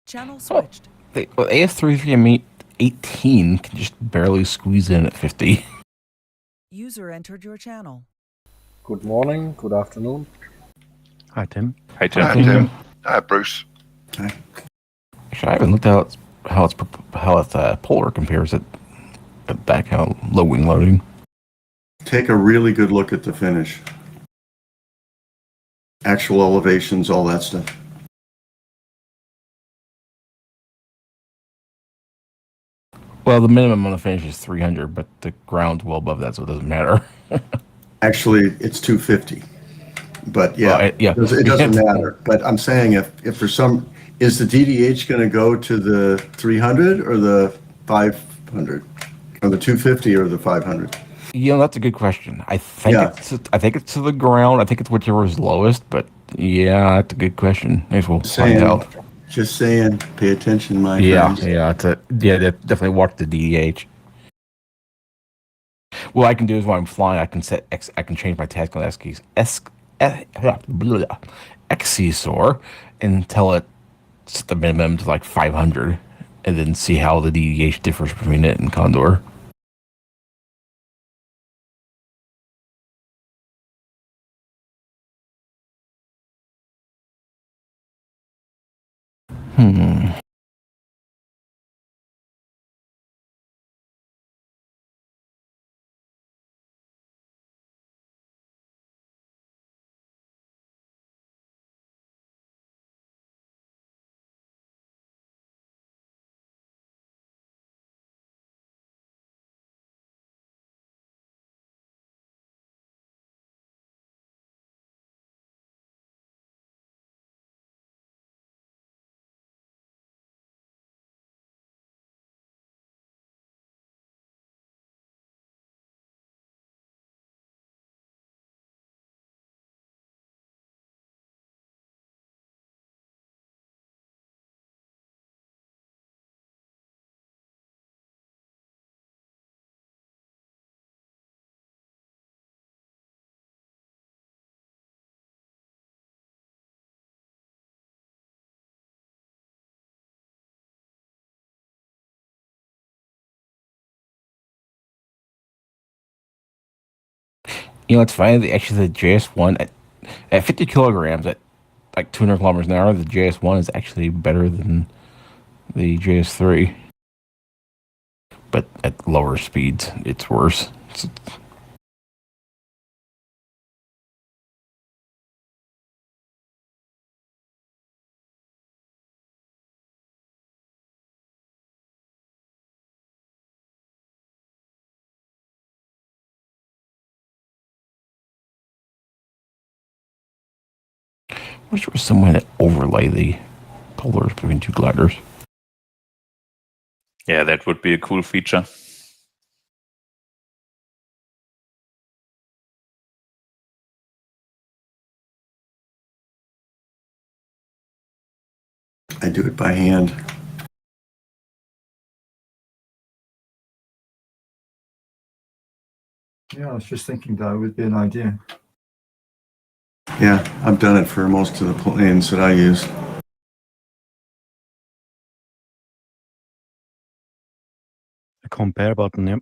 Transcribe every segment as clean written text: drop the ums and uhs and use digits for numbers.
Channel Oh, switched. AS33M18 can just barely squeeze in at 50. User entered your channel. Good morning, good afternoon. Hi, Tim. Hey, Tim. Hi, Hi, Tim. Tim. Hi, Bruce. Actually, I haven't looked at how its polar compares at that kind of low wing loading. Take a really good look at the finish. Actual elevations, all that stuff. Well, the minimum on the finish is 300, but the ground's well above that, so it doesn't matter. Actually, it's 250. But yeah, Well, yeah. it doesn't matter. But I'm saying if for some, is the DDH going to go to the 300 or the 500? Or the 250 or the 500? That's a good question. I think Yeah. it's to the ground. I think it's whichever's lowest, but yeah, that's a good question. I guess we'll find Saying, out. just saying, pay attention, my Yeah, friends. definitely watch the DDH. What I can do is while I'm flying, I can change my task on XCSOR and tell it set the minimum to like 500, and then see how the DDH differs between it and Condor. It's funny. The JS1 at 50 kilograms at like 200 kilometers an hour, the JS1 is actually better than the JS3. But at lower speeds, it's worse. I wish there was some way to overlay the polars between two gliders. Yeah, that would be a cool feature. I do it by hand. Yeah, I was just thinking that would be an idea. Yeah, I've done it for most of the planes that I use. A compare button, yep.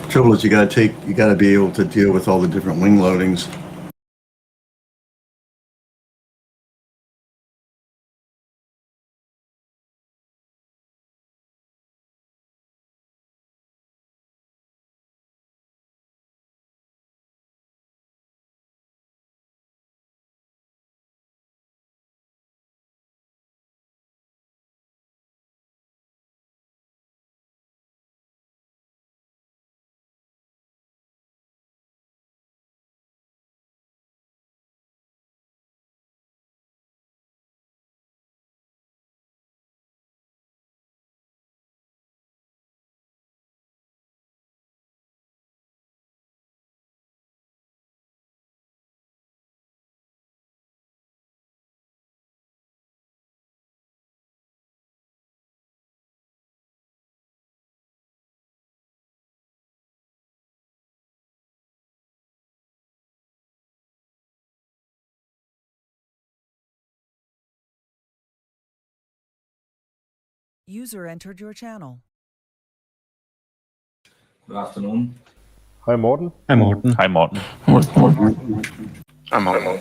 Trouble is you got to be able to deal with all the different wing loadings. User entered your channel. Good afternoon. Hi, Morten. Hi, Morten. Hi, Morten. I'm on.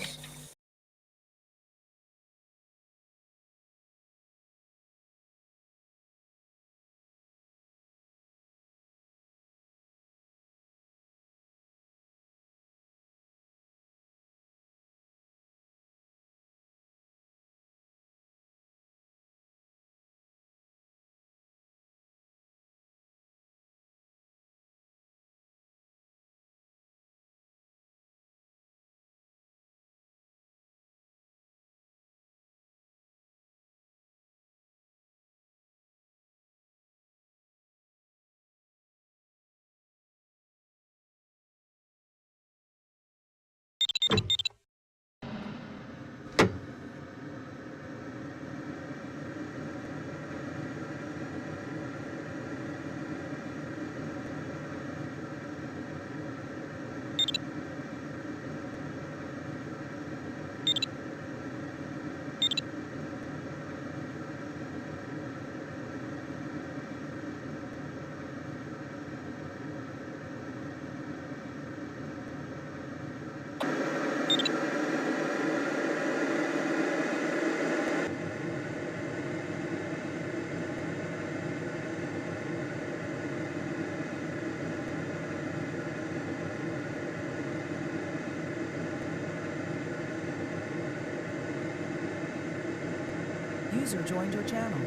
User joined your channel.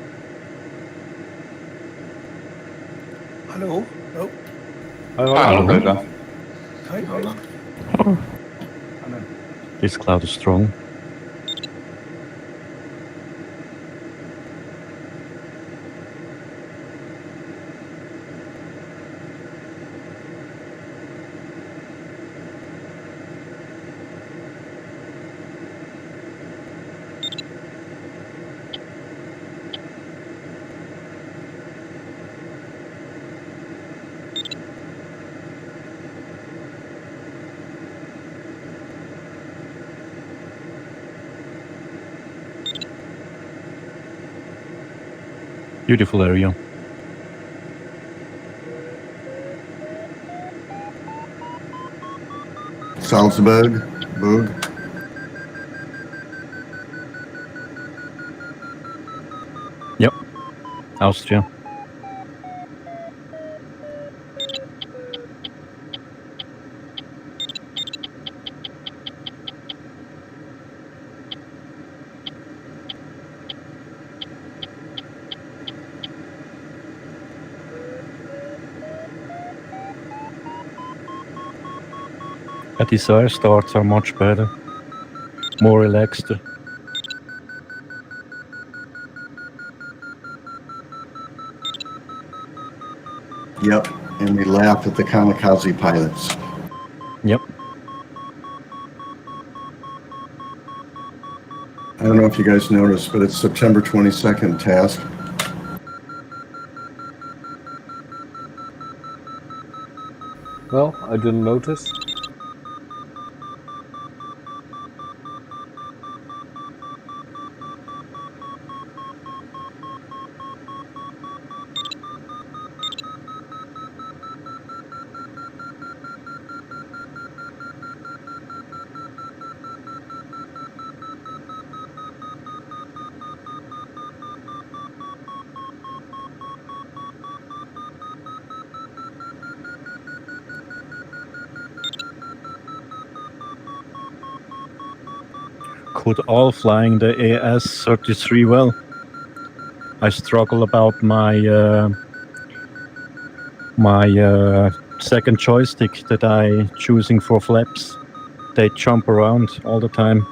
Hallo? Oh, Hi, Hello, Holger. Holger. hi, Holger. This cloud is strong. Beautiful area. Salzburg, Bug. Yep. Austria. At these air starts are much better. More relaxed. Yep, and we laugh at the kamikaze pilots. Yep. I don't know if you guys noticed, but it's September 22nd task. Well, I didn't notice. Could all flying the AS-33 well. I struggle about my second joystick that I choosing for flaps. They jump around all the time.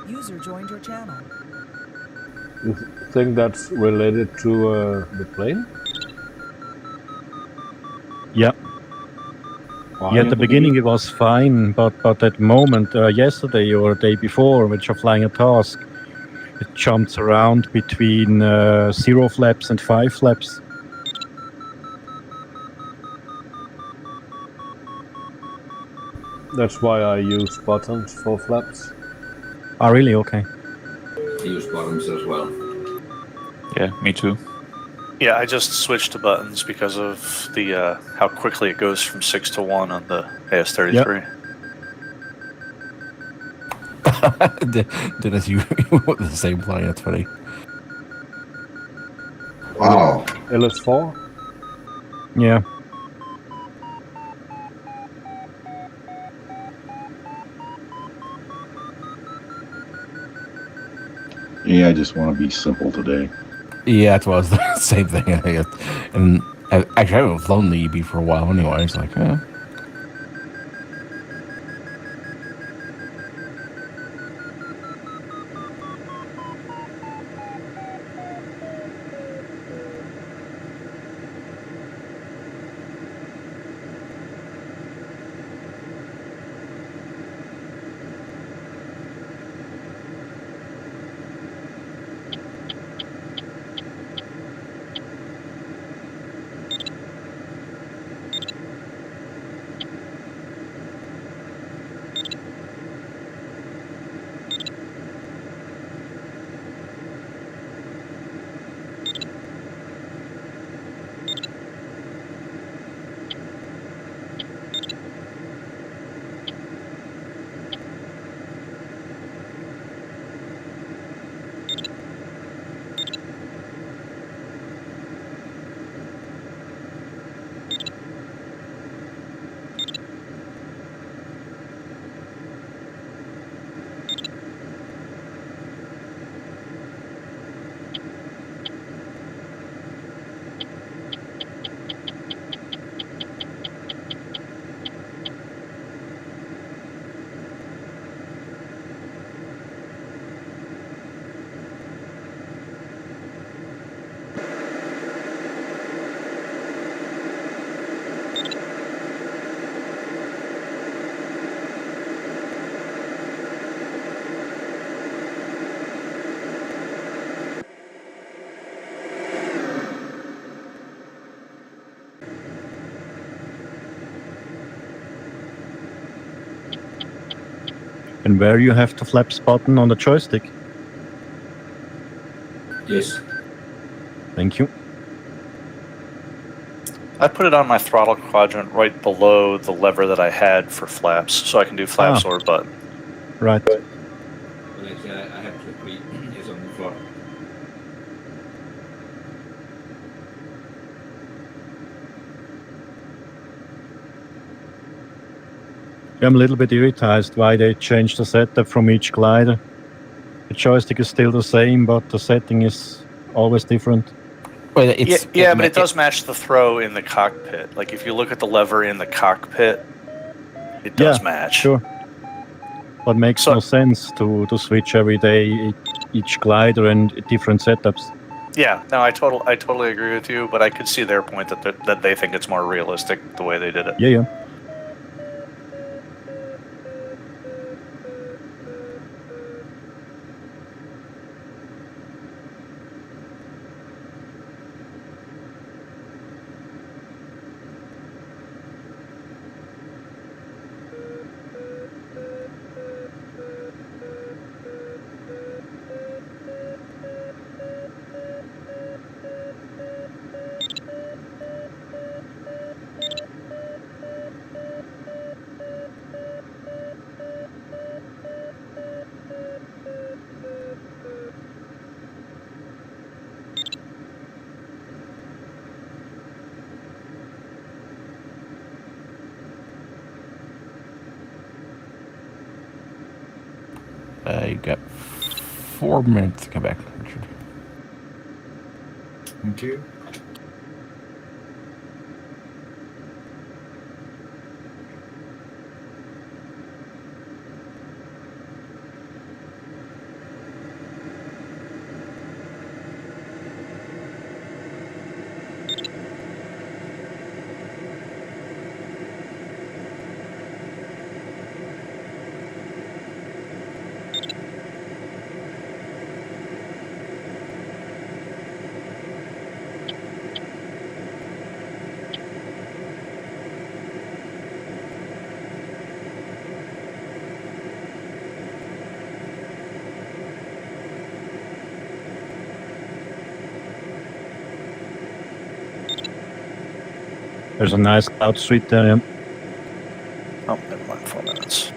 User joined your channel. You think that's related to the plane? Yeah. Why? Yeah, at the beginning it was fine, but that moment, yesterday or the day before, which you're flying a task, it jumps around between 0 flaps and 5 flaps. That's why I use buttons for flaps. Ah, really? Okay. I use bottoms as well. Yeah, me too. Yeah, I just switched to buttons because of the how quickly it goes from 6 to 1 on the AS33. Dennis, you went the same plane. That's funny. Wow. LS4? Yeah. Yeah, I just want to be simple today. Yeah, that's what I was the same thing. And actually, I haven't flown the EB for a while anyway. It's like, And where you have the flaps button on the joystick. Yes. Thank you. I put it on my throttle quadrant right below the lever that I had for flaps, so I can do flaps or button. Right. But actually, I have to agree. Yes, on the floor. I'm a little bit irritated why they changed the setup from each glider. The joystick is still the same, but the setting is always different. well, But it does match the throw in the cockpit. Like if you look at the lever in the cockpit, it does match. Sure. But makes no sense to switch every day each glider and different setups. Yeah, no, I totally agree with you, but I could see their point that they think it's more realistic the way they did it. Yeah. You got 4 minutes to come back, Richard. Thank you. There's a nice cloud street there. Yeah. Oh, never mind. 4 minutes.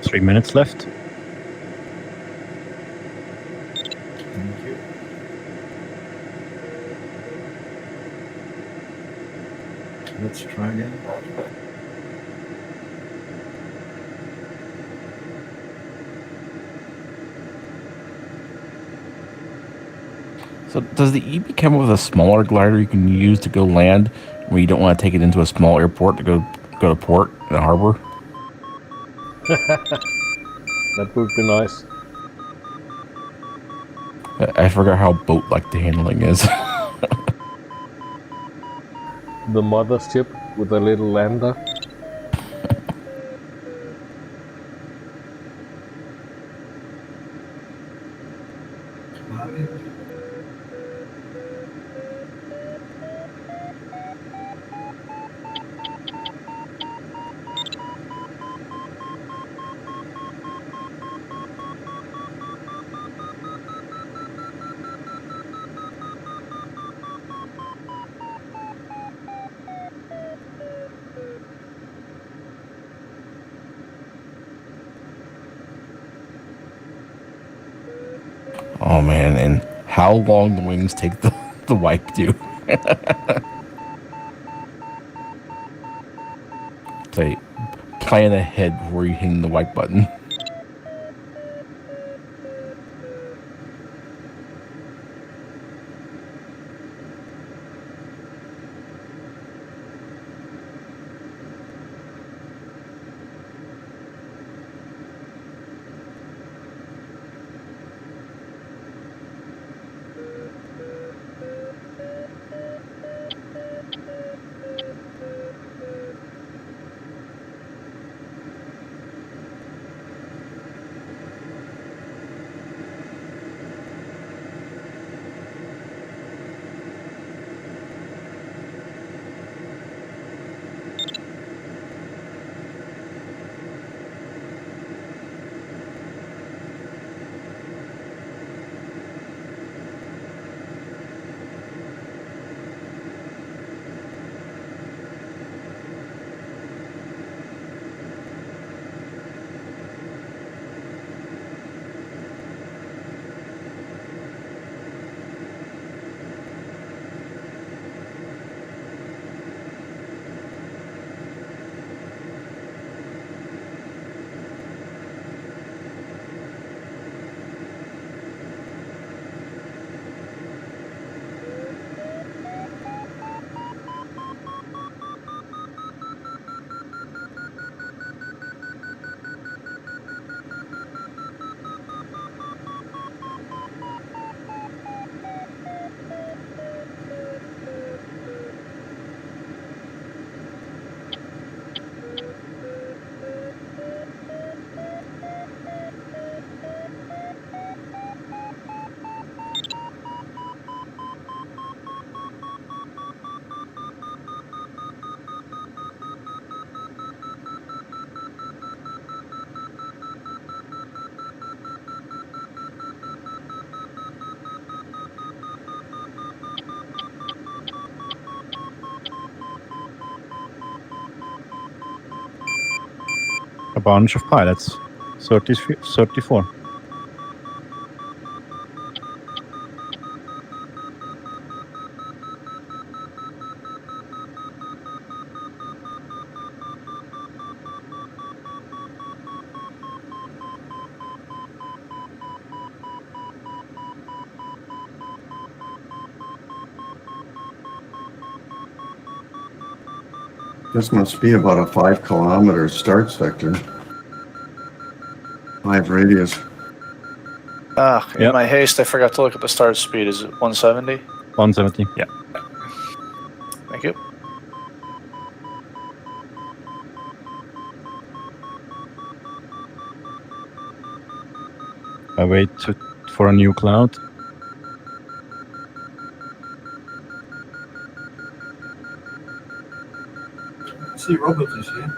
Three minutes left. Thank you. Let's try again. So does the EB come with a smaller glider you can use to go land where you don't want to take it into a small airport to go to port in a harbor? That would be nice. I forgot how boat-like the handling is. The mothership with a little lander. Oh man, and how long the wings take the wipe to. Say, plan ahead before you hit the wipe button. A bunch of pilots. 34. This must be about a 5-kilometer start sector. 5 radius. In Yep. my haste, I forgot to look at the start speed. Is it 170? 170. Yeah. Thank you. I wait for a new cloud. See, Robert is here.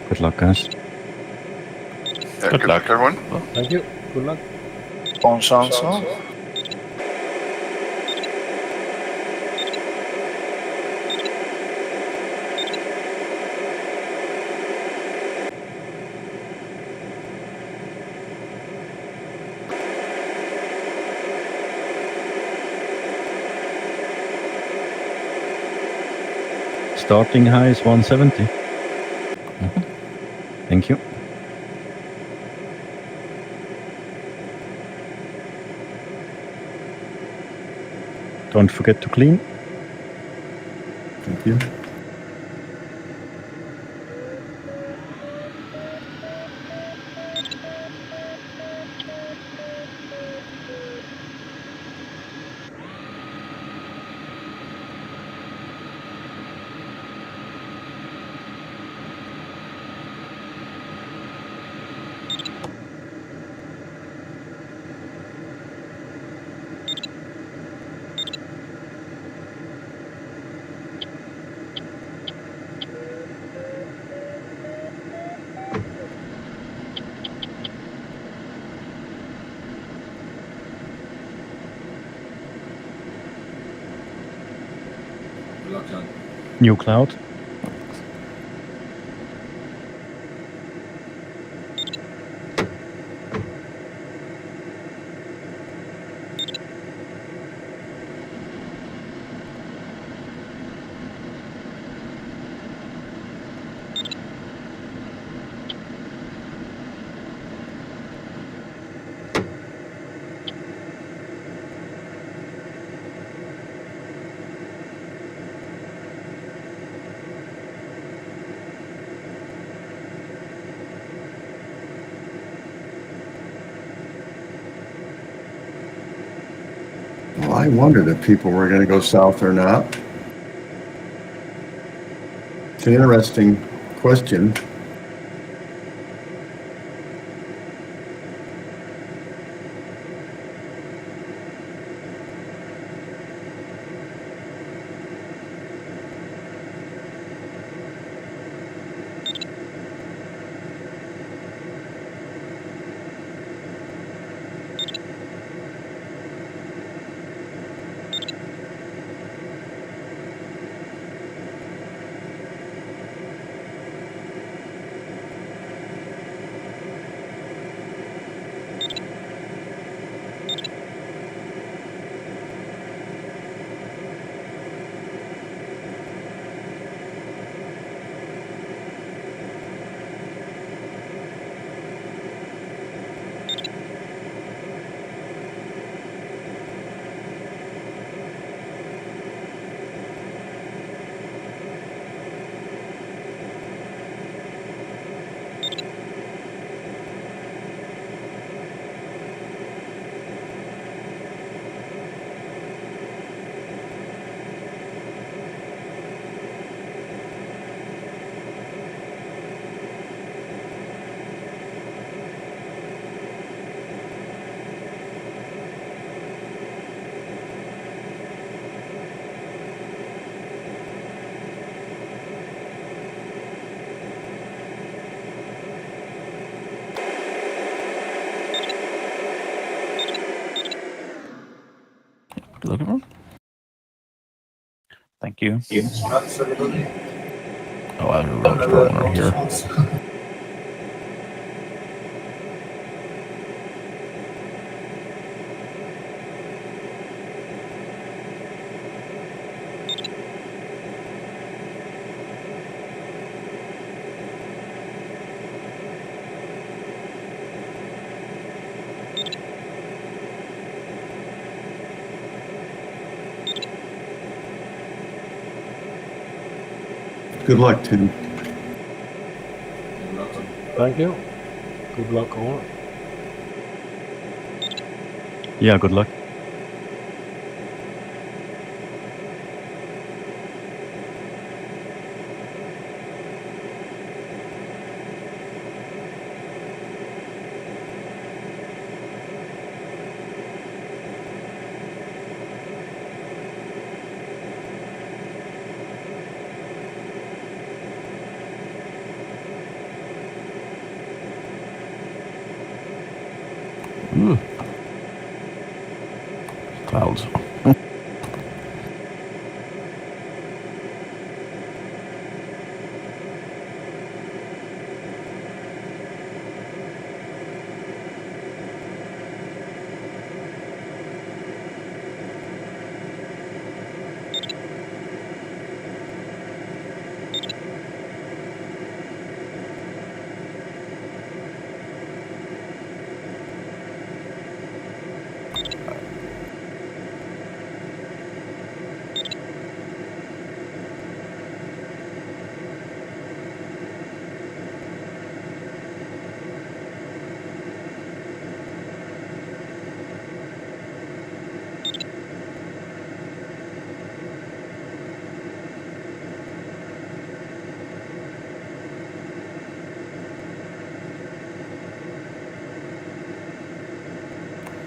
Good luck, guys. Yeah, Good luck. everyone. Thank you. Good luck. Bon chance. Starting high is 170. Thank you. Don't forget to clean. Thank you. Good luck, John. New cloud. Well, I wondered if people were going to go south or not. It's an interesting question. You looking for? Thank you. That's everybody. Oh, I have a road one right here. Good luck, Tim. You're welcome. Thank you. Good luck all. Yeah, good luck. Ooh. Clouds.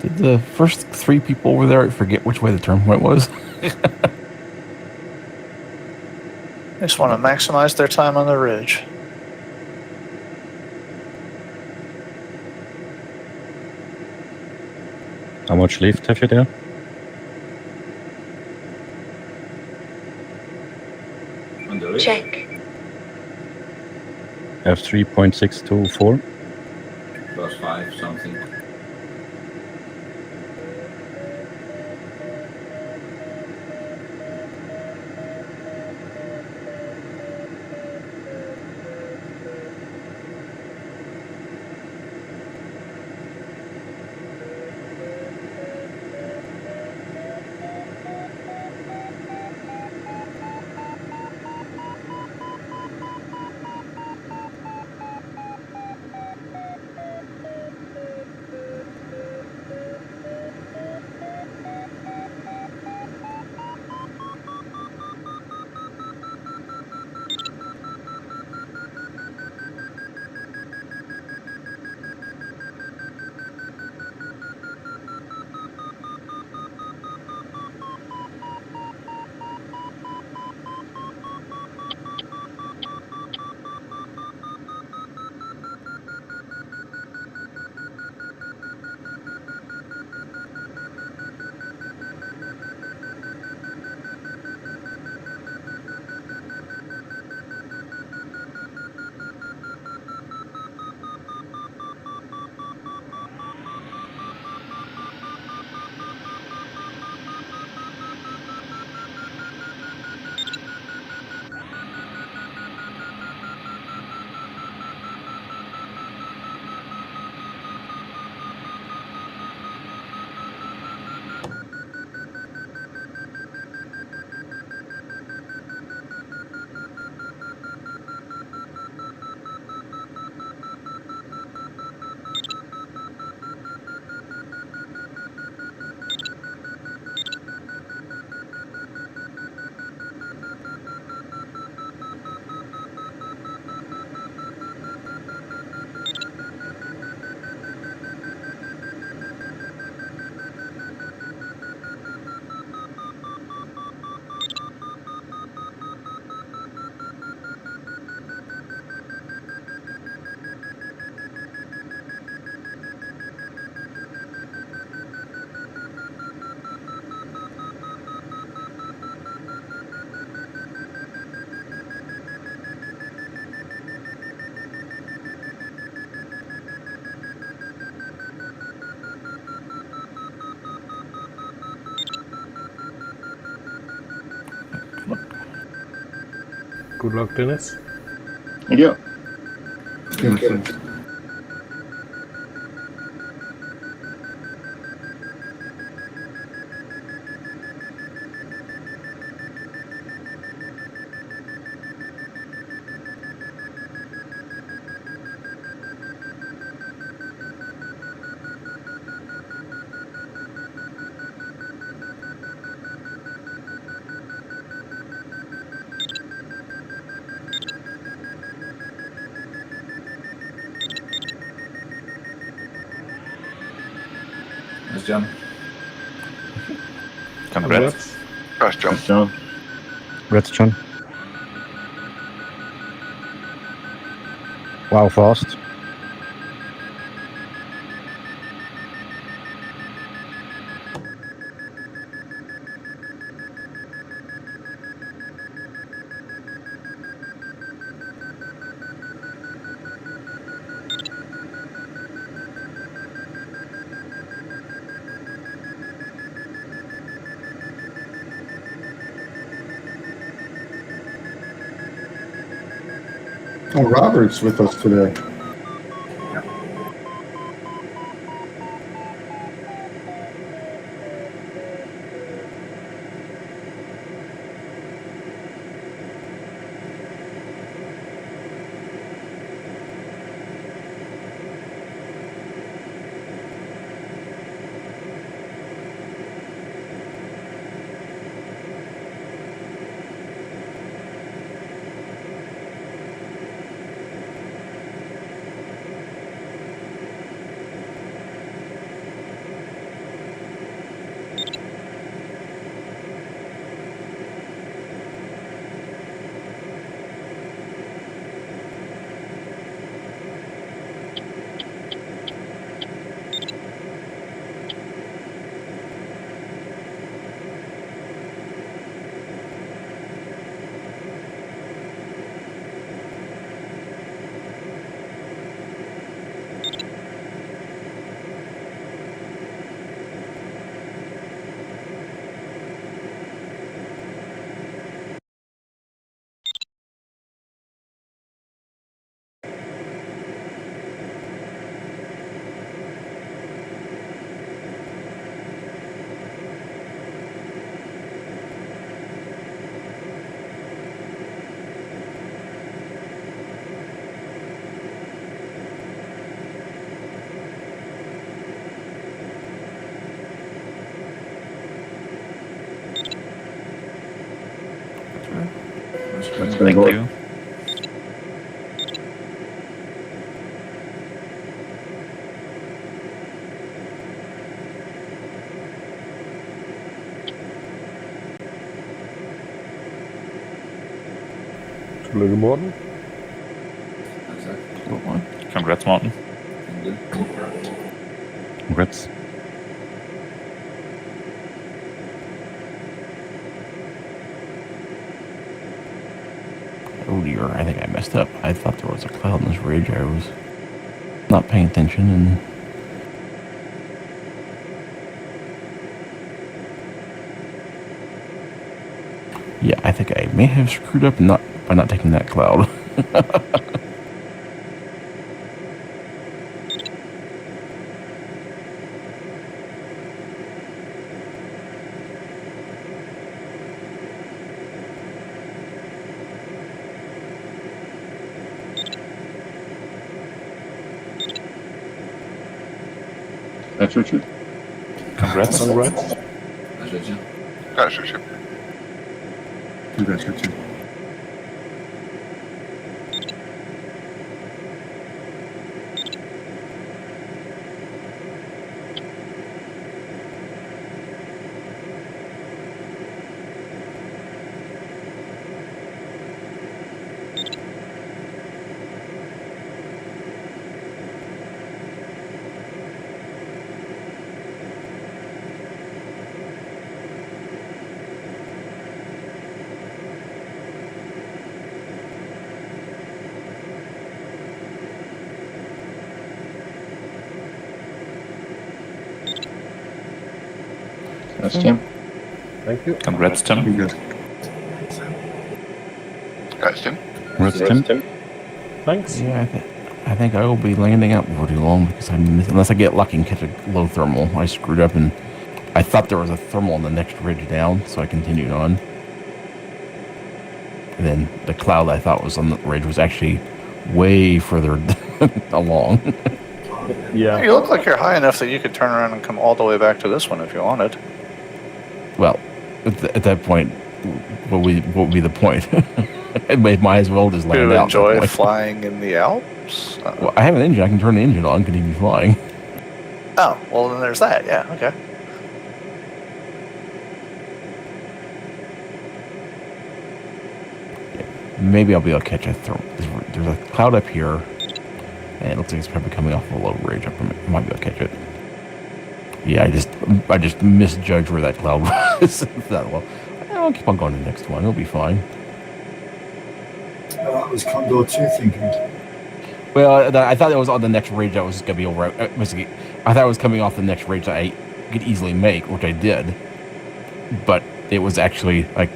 Did the first 3 people over there forget which way the turn point was? They just want to maximize their time on the ridge. How much lift have you there? On the ridge. Check. I have 3.624. +5 something. Good luck, Dennis. Thank you. Nice jump. Congrats. Nice jump. Thanks, John. Congrats, John. Wow, fast. Oh, Robert's with us today. Thank you. Little Morton. Congrats, Martin. Congrats. Oh dear, I think I messed up. I thought there was a cloud in this ridge. I was not paying attention and... Yeah, I think I may have screwed up by not taking that cloud. That's Richard. Congrats. Congrats. Nice Richard. Nice, Richard. Congrats, Richard. That's Tim. Thank you. Congrats, Tim. Congrats. Guys, Tim. Where's Tim? Thanks. Yeah, I think I will be landing up before too long because unless I get lucky and catch a low thermal. I screwed up and I thought there was a thermal on the next ridge down, so I continued on. And then the cloud I thought was on the ridge was actually way further along. Yeah. You look like you're high enough that you could turn around and come all the way back to this one if you wanted. Well, at that point, what would be the point? It might as well just land To out. enjoy flying in the Alps? Well, I have an engine. I can turn the engine on. Could he be flying? Oh, well then there's that. Yeah, okay. Maybe I'll be able to catch a thermal. There's a cloud up here, and it looks like it's probably coming off a low ridge. I might be able to catch it. Yeah, I just misjudged where that cloud was. Well, I'll keep on going to the next one. It'll be fine. Oh, that was Condor3 thinking. Well, I thought it was on the next ridge. I was going to be over. I thought it was coming off the next ridge that I could easily make, which I did. But it was actually like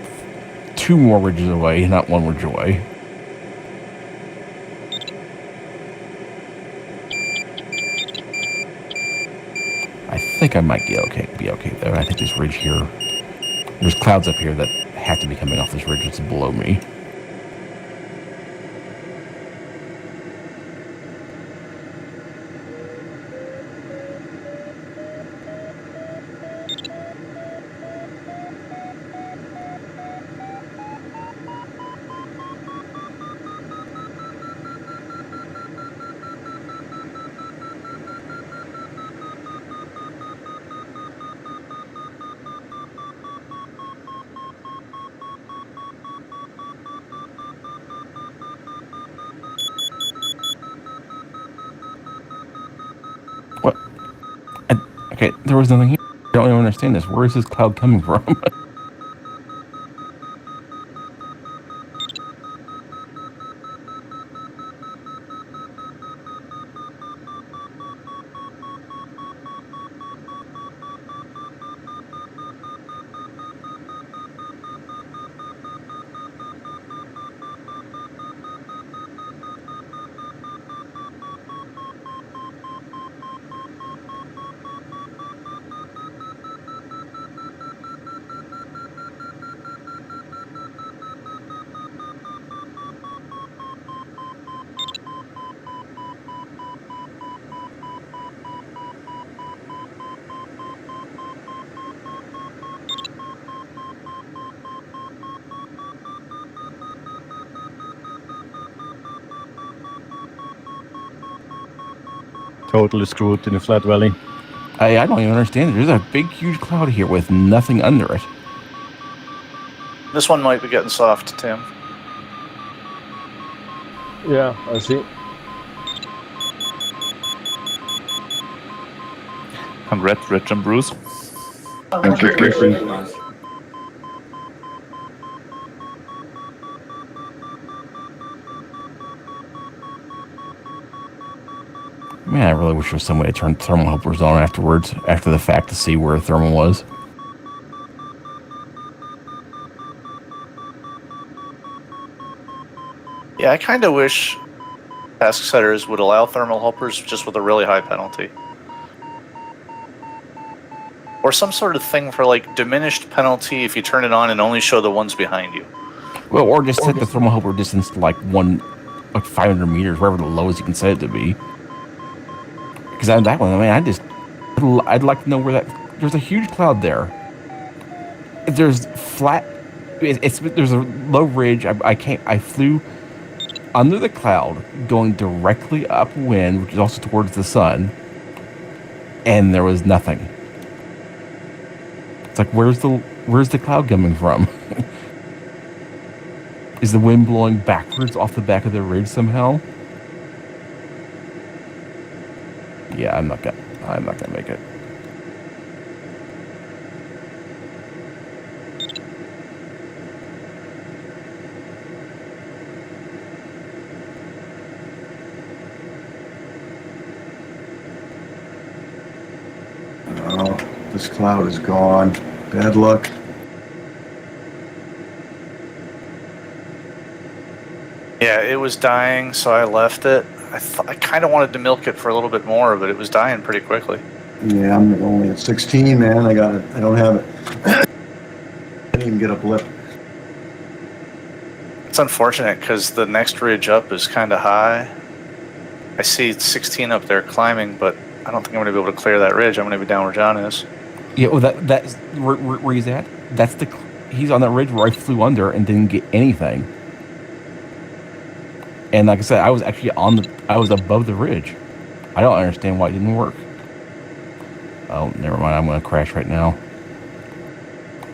2 more ridges away, not 1 ridge away. I think I might be okay though. I think this ridge here, there's clouds up here that have to be coming off this ridge that's below me. What? Okay, there was nothing here. I don't even understand this. Where is this cloud coming from? Totally screwed in the flat valley. I don't even understand it. There's a big, huge cloud here with nothing under it. This one might be getting soft, Tim. Yeah, I see. Congrats, Rich and Bruce. Thank you, Casey. Man, I really wish there was some way to turn thermal helpers on afterwards, after the fact, to see where thermal was. Yeah, I kind of wish task setters would allow thermal helpers just with a really high penalty. Or some sort of thing for like diminished penalty if you turn it on and only show the ones behind you. Well, or just set the thermal helper distance to like 500 meters, wherever the lowest you can set it to be. Because on that one, I mean, I'd like to know where that. There's a huge cloud there. There's flat. There's a low ridge. I flew under the cloud, going directly upwind, which is also towards the sun, and there was nothing. It's like, where's the cloud coming from? Is the wind blowing backwards off the back of the ridge somehow? Yeah, I'm not gonna make it. Oh, this cloud is gone. Bad luck. Yeah, it was dying, so I left it. I kind of wanted to milk it for a little bit more, but it was dying pretty quickly. Yeah, I'm only at 16, man. I don't have it. I didn't even get a blip. It's unfortunate because the next ridge up is kind of high. I see 16 up there climbing, but I don't think I'm going to be able to clear that ridge. I'm going to be down where John is. Yeah, well, that's where he's at. He's on that ridge where I flew under and didn't get anything. And like I said, I was actually I was above the ridge. I don't understand why it didn't work. Oh, never mind. I'm going to crash right now.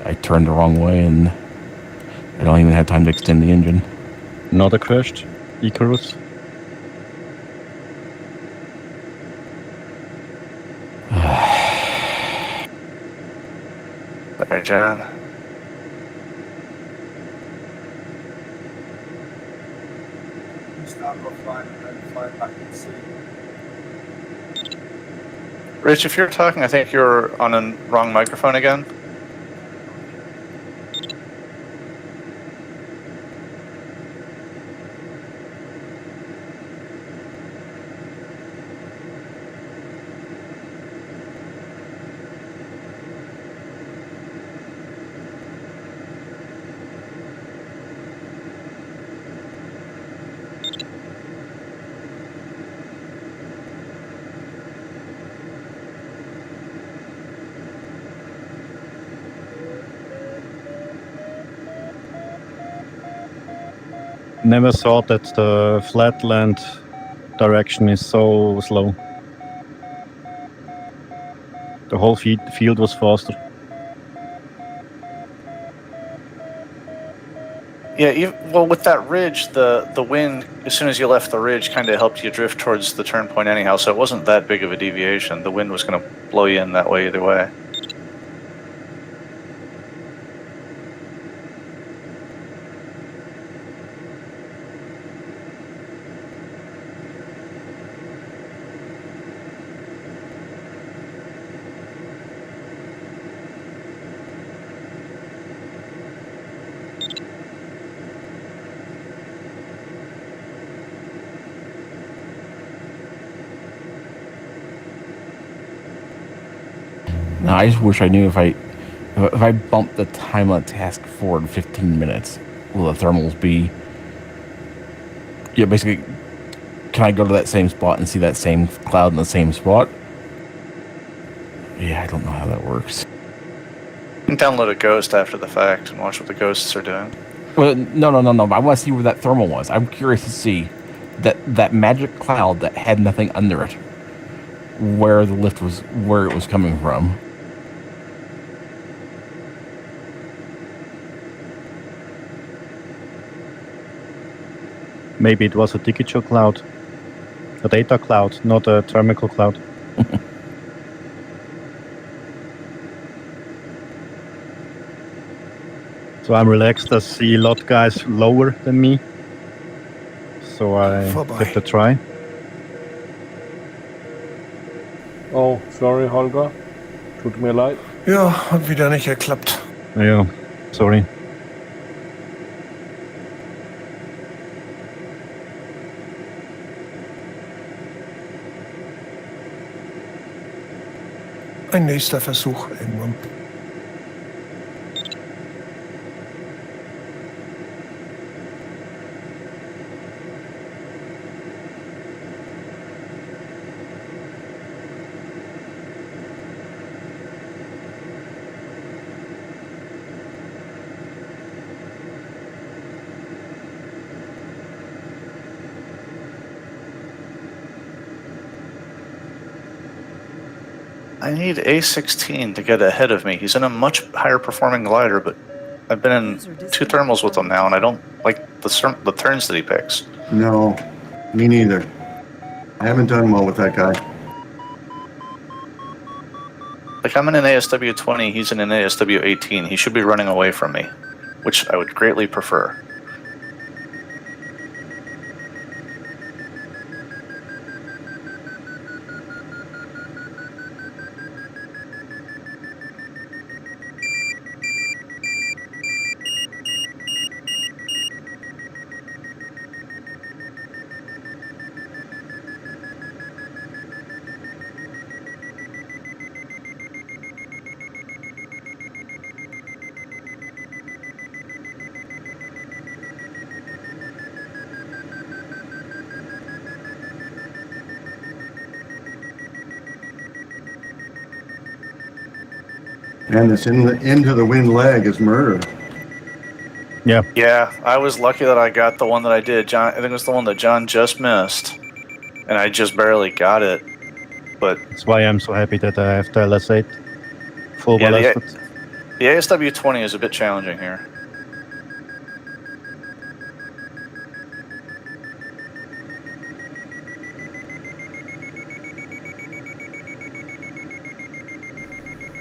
I turned the wrong way and I don't even have time to extend the engine. Another crashed Icarus. Sorry, John. Start offline and then fly back and see. Rich, if you're talking, I think you're on a wrong microphone again. Never thought that the flatland direction is so slow. The whole field was faster. Yeah, well, with that ridge, the wind, as soon as you left the ridge, kind of helped you drift towards the turn point anyhow, so it wasn't that big of a deviation. The wind was going to blow you in that way either way. Now, I just wish I knew if I bump the time on task forward 15 minutes, will the thermals be... Yeah, basically, can I go to that same spot and see that same cloud in the same spot? Yeah, I don't know how that works. You can download a ghost after the fact and watch what the ghosts are doing. Well, no. I want to see where that thermal was. I'm curious to see that magic cloud that had nothing under it, where the lift was, where it was coming from. Maybe it was a digital cloud. A data cloud, not a thermal cloud. So I'm relaxed. I see a lot of guys lower than me. So I give it a try. Oh, sorry, Holger. Tut mir leid. Ja, hat wieder nicht geklappt. Yeah, sorry. Ein nächster Versuch irgendwann. I need A16 to get ahead of me. He's in a much higher performing glider, but I've been in 2 thermals with him now, and I don't like the turns that he picks. No, me neither. I haven't done well with that guy. Like, I'm in an ASW 20, he's in an ASW 18. He should be running away from me, which I would greatly prefer. And this into the wind leg is murder. Yeah, Yeah, I was lucky that I got the one that I did. John, I think it was the one that John just missed, and I just barely got it. But that's why I'm so happy that I have the LS8 full yeah, ballisted. the ASW-20 is a bit challenging here.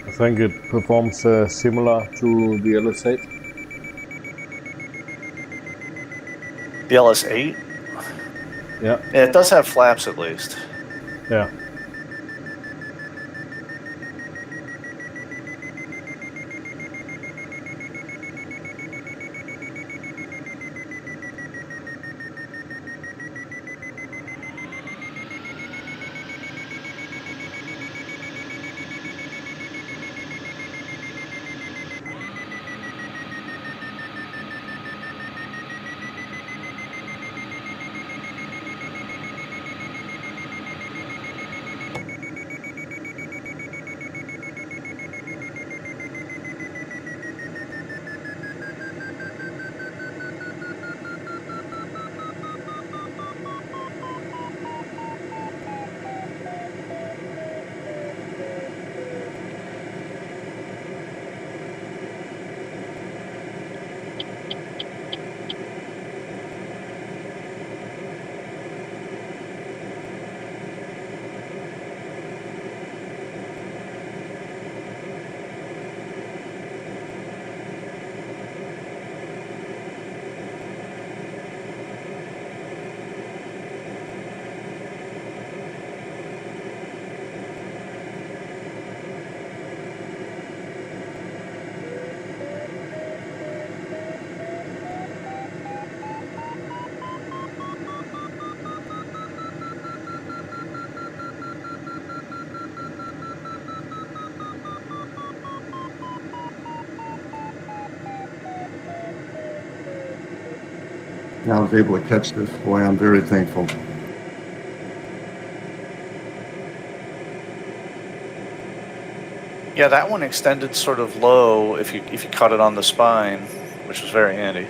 I think it performs similar to the LS8. The LS8? Yeah, Yeah, it does have flaps at least. yeah. I was able to catch this. Boy, I'm very thankful. Yeah, that one extended sort of low if you caught it on the spine, which was very handy.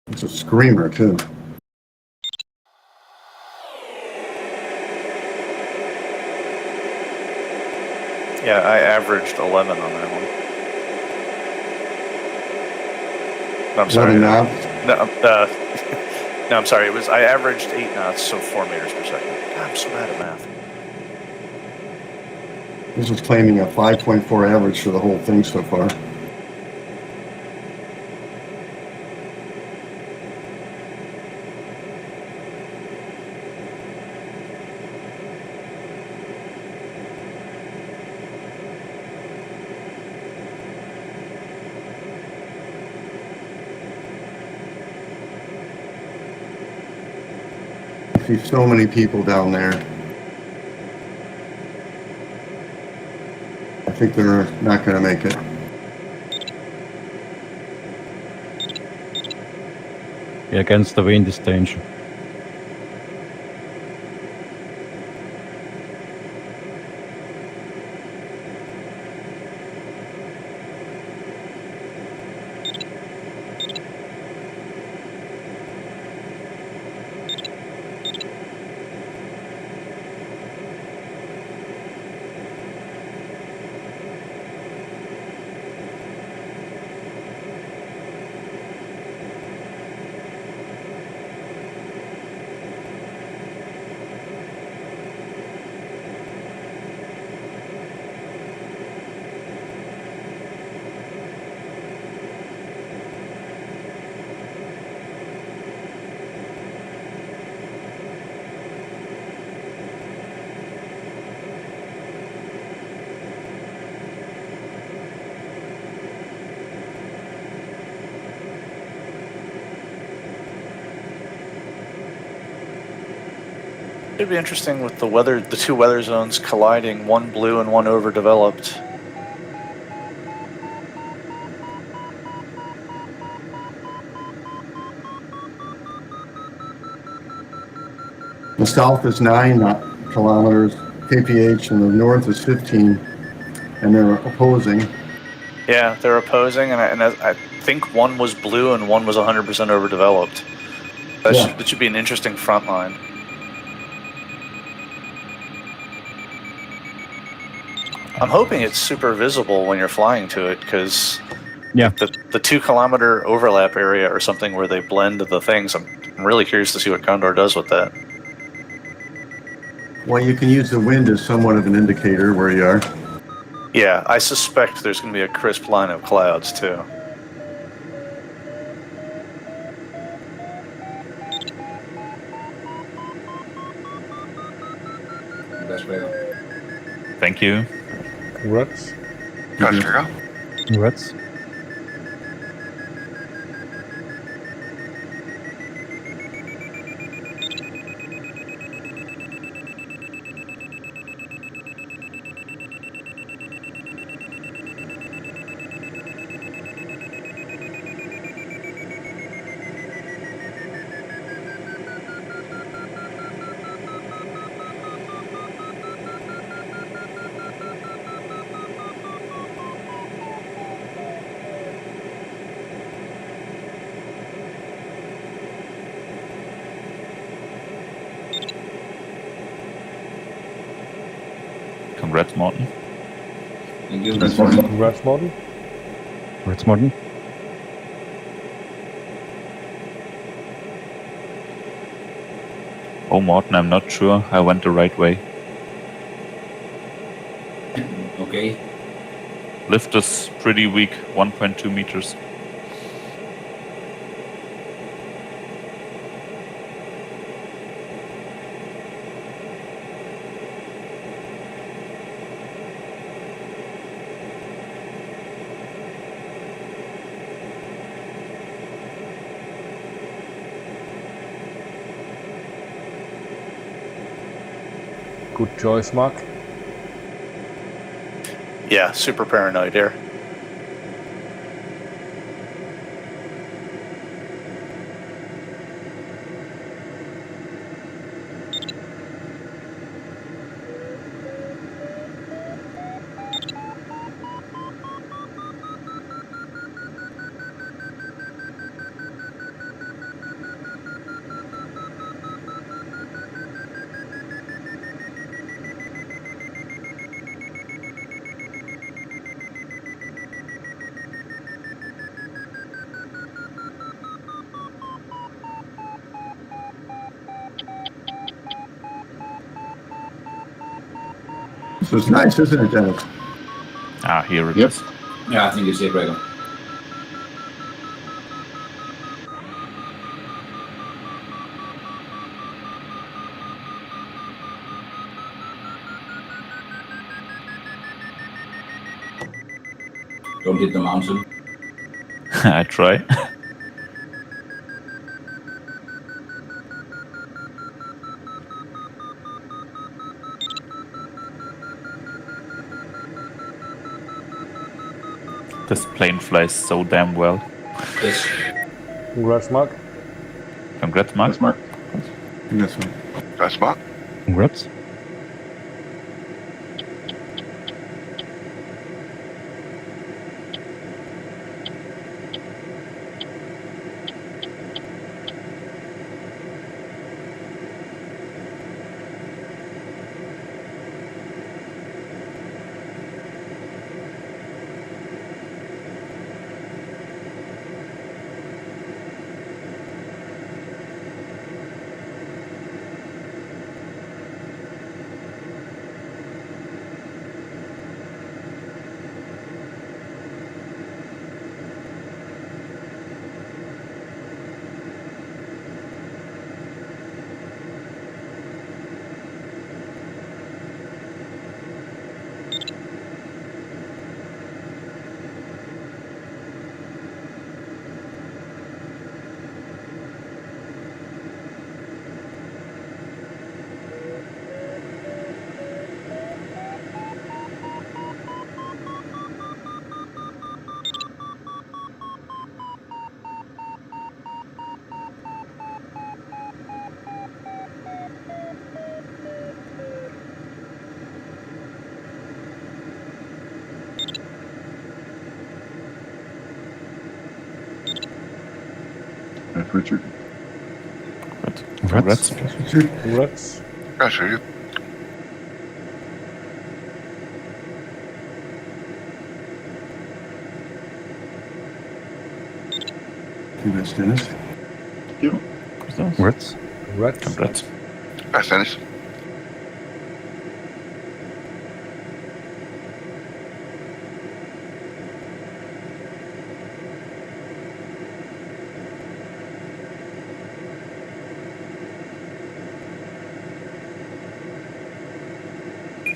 It's a screamer, too. Yeah, I averaged 11 on that one. No, I'm sorry. 11 knots. No, I'm sorry. I averaged 8 knots, so 4 meters per second. God, I'm so bad at math. This is claiming a 5.4 average for the whole thing so far. I see so many people down there. I think they're not going to make it. Yeah, against the wind is danger. It'd be interesting with the two weather zones colliding, one blue and one overdeveloped. The south is 9 kilometers kph, and the north is 15, and they're opposing. Yeah, they're opposing, and I think one was blue and one was 100% overdeveloped. That should be an interesting front line. I'm hoping it's super visible when you're flying to it, because the 2 kilometer overlap area or something where they blend the things. I'm really curious to see what Condor does with that. Well, you can use the wind as somewhat of an indicator where you are. Yeah, I suspect there's going to be a crisp line of clouds too. Best way. Thank you. Congrats. Congrats. Congrats, Morten. Thank you. Congrats, Morten. Congrats, Morten. Oh, Morten, I'm not sure I went the right way. Okay. Lift is pretty weak, 1.2 meters. Good choice, Mark. Yeah, super paranoid here. This is nice, isn't it, Dennis? Ah, here it is. Yeah, I think it's it, right. Don't hit the mountain. I try. This plane flies so damn well. Yes. Congrats, Mark. Congrats, Mark. That's one. Congrats, Mark. Congrats. That's Richard. Congrats. Congrats. Gosh, are you? Congrats, Dennis. Congrats. Congrats. Gosh, Dennis.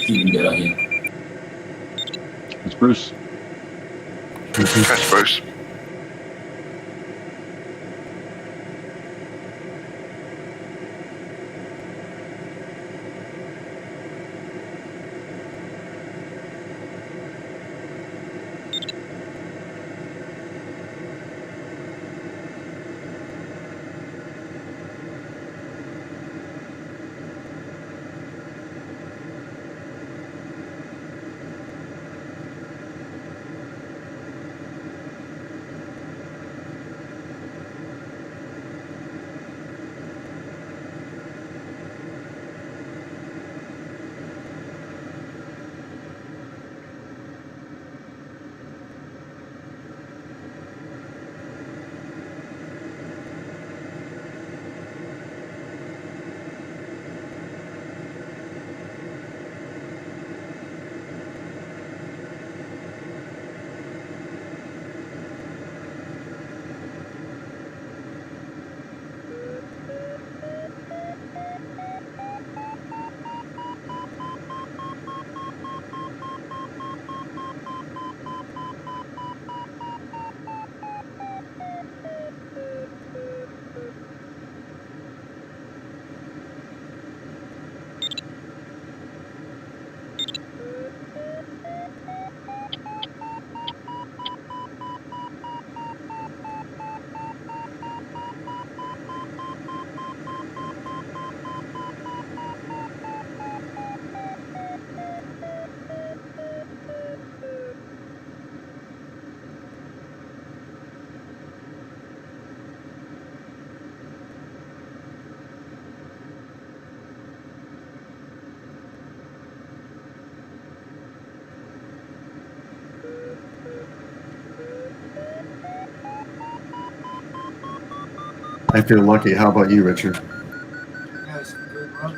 Even better here. It's Bruce. Gosh, Bruce. I feel lucky. How about you, Richard? Yes, good run.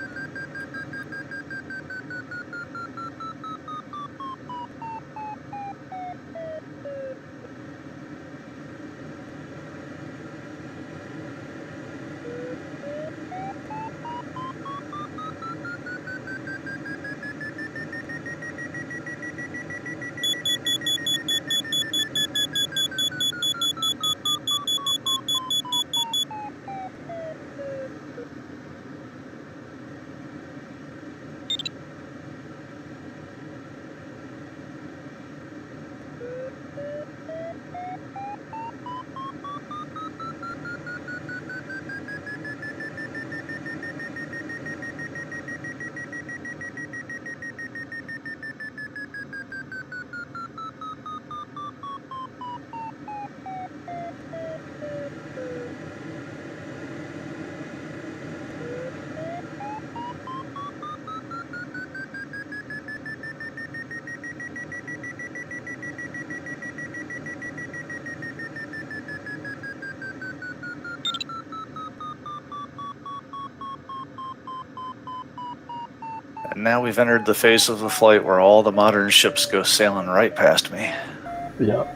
And now we've entered the phase of the flight where all the modern ships go sailing right past me. Yeah.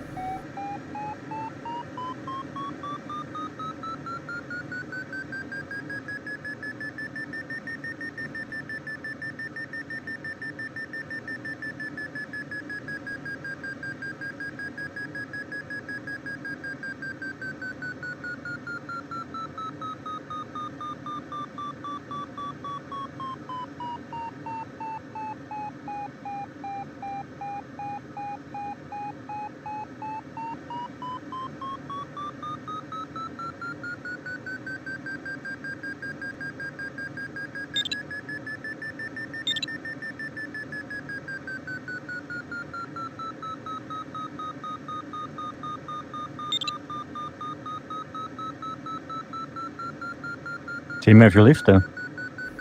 Tim, have you lived there?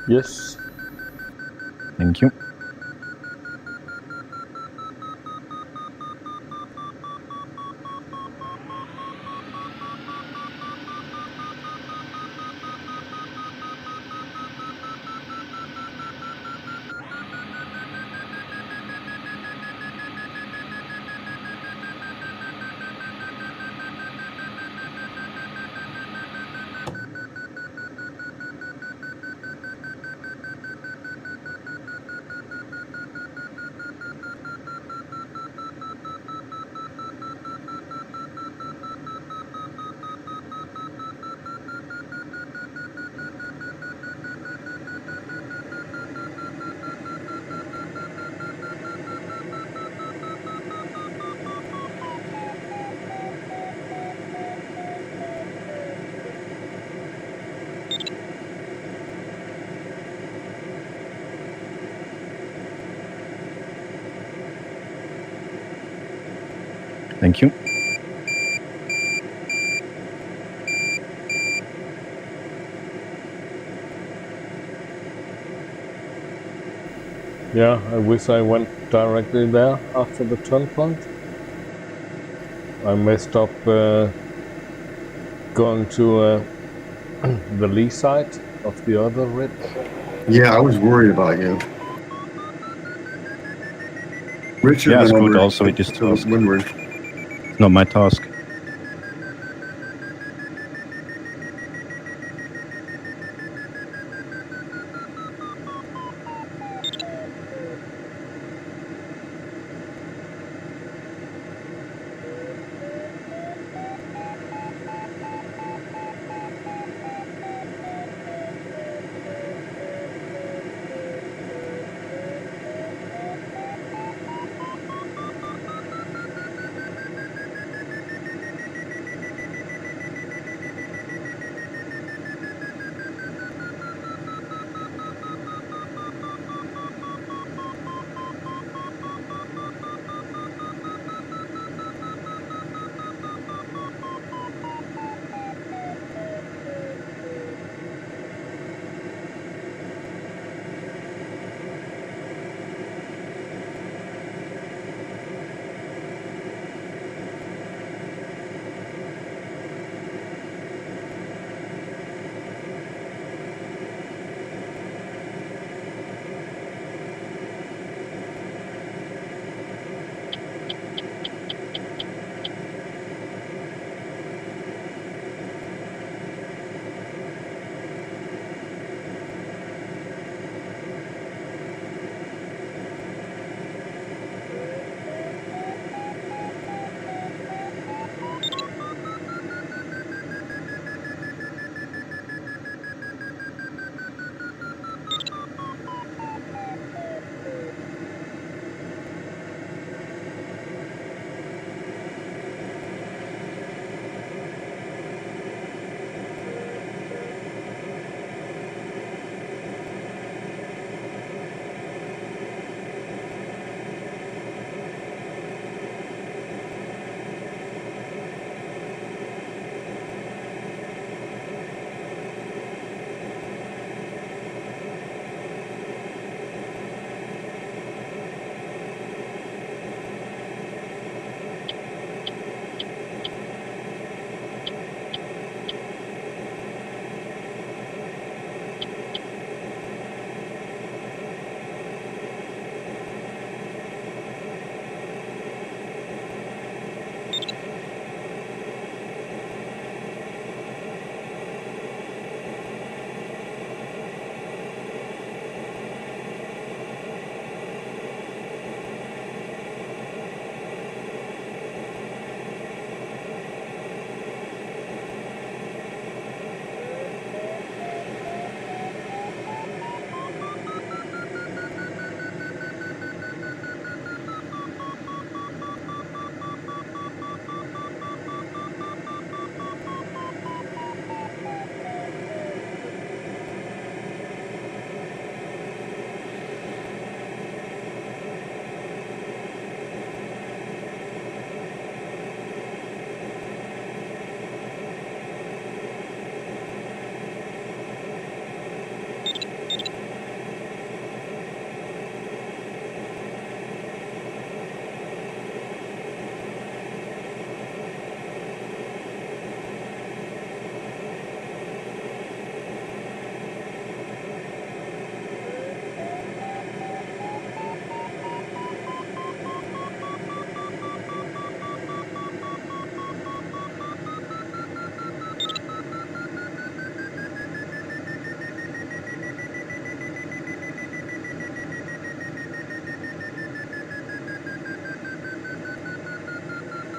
Yes. Thank you. Thank you. Yeah, I wish I went directly there after the turn point. I messed up going to the lee side of the other red. Yeah, I was worried about you. Richard Yeah, it's went good over also with this to task. windward. It's not my task.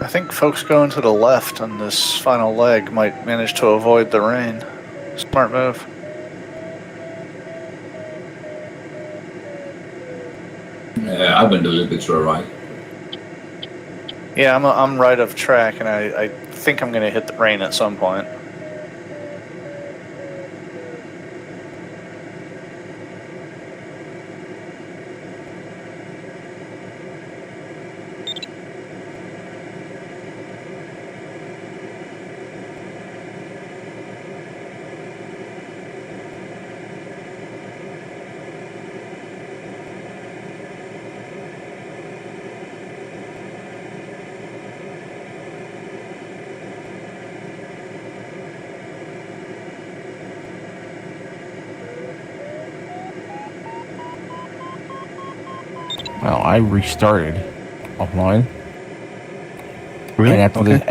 I think folks going to the left on this final leg might manage to avoid the rain. Smart move. I went a little bit to the right. Yeah, I'm right of track, and I think I'm going to hit the rain at some point. Well, I restarted offline. Really? And after Okay.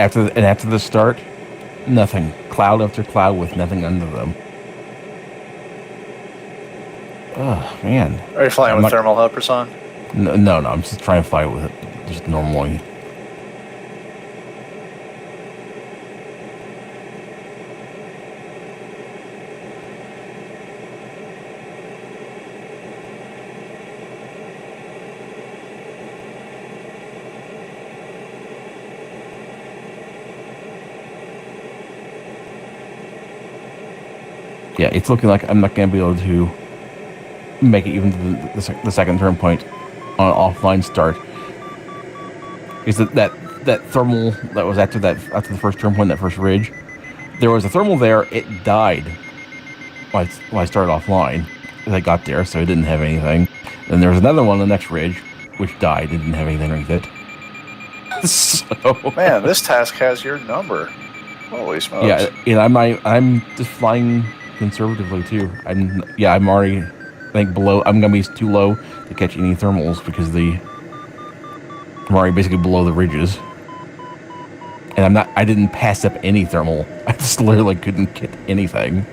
after the start, nothing. Cloud after cloud with nothing under them. Oh man. Are you flying I'm with not- thermal hoppers on? No. I'm just trying to fly with it just normally. Yeah, it's looking like I'm not going to be able to make it even to the second turn point on offline start. Is that thermal that was after the first turn point, that first ridge? There was a thermal there. It died when I started offline. As I got there, so it didn't have anything. Then there was another one on the next ridge, which died. It didn't have anything underneath it. So, Man, this task has your number. Holy smokes. yeah, and I'm just flying conservatively too. I'm already, I think, below. I'm gonna be too low to catch any thermals because I'm already basically below the ridges, and I didn't pass up any thermal. I just literally couldn't get anything.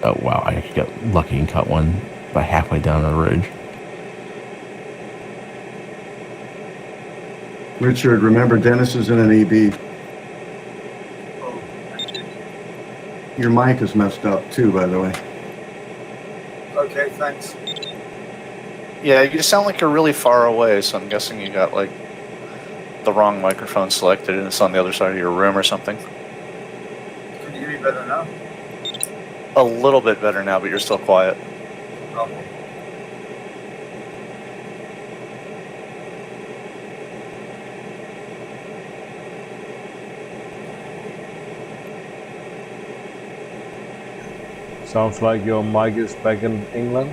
Oh wow, I actually got lucky and caught one about halfway down the ridge. Richard, remember Dennis is in an EB. Oh, thank you. Your mic is messed up too, by the way. Okay, thanks. Yeah, you sound like you're really far away, so I'm guessing you got, like, the wrong microphone selected and it's on the other side of your room or something. Can you hear me better now? A little bit better now, but you're still quiet. Okay. Sounds like your mic is back in England.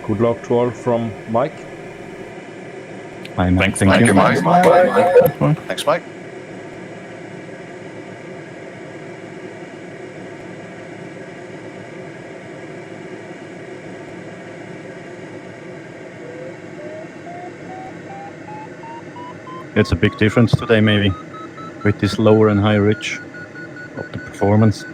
Good luck to all from Mike. Bye, Mike. Thanks, Thank you. Mike. Thanks, Mike. It's a big difference today, maybe, with this lower and high ridge of the performance.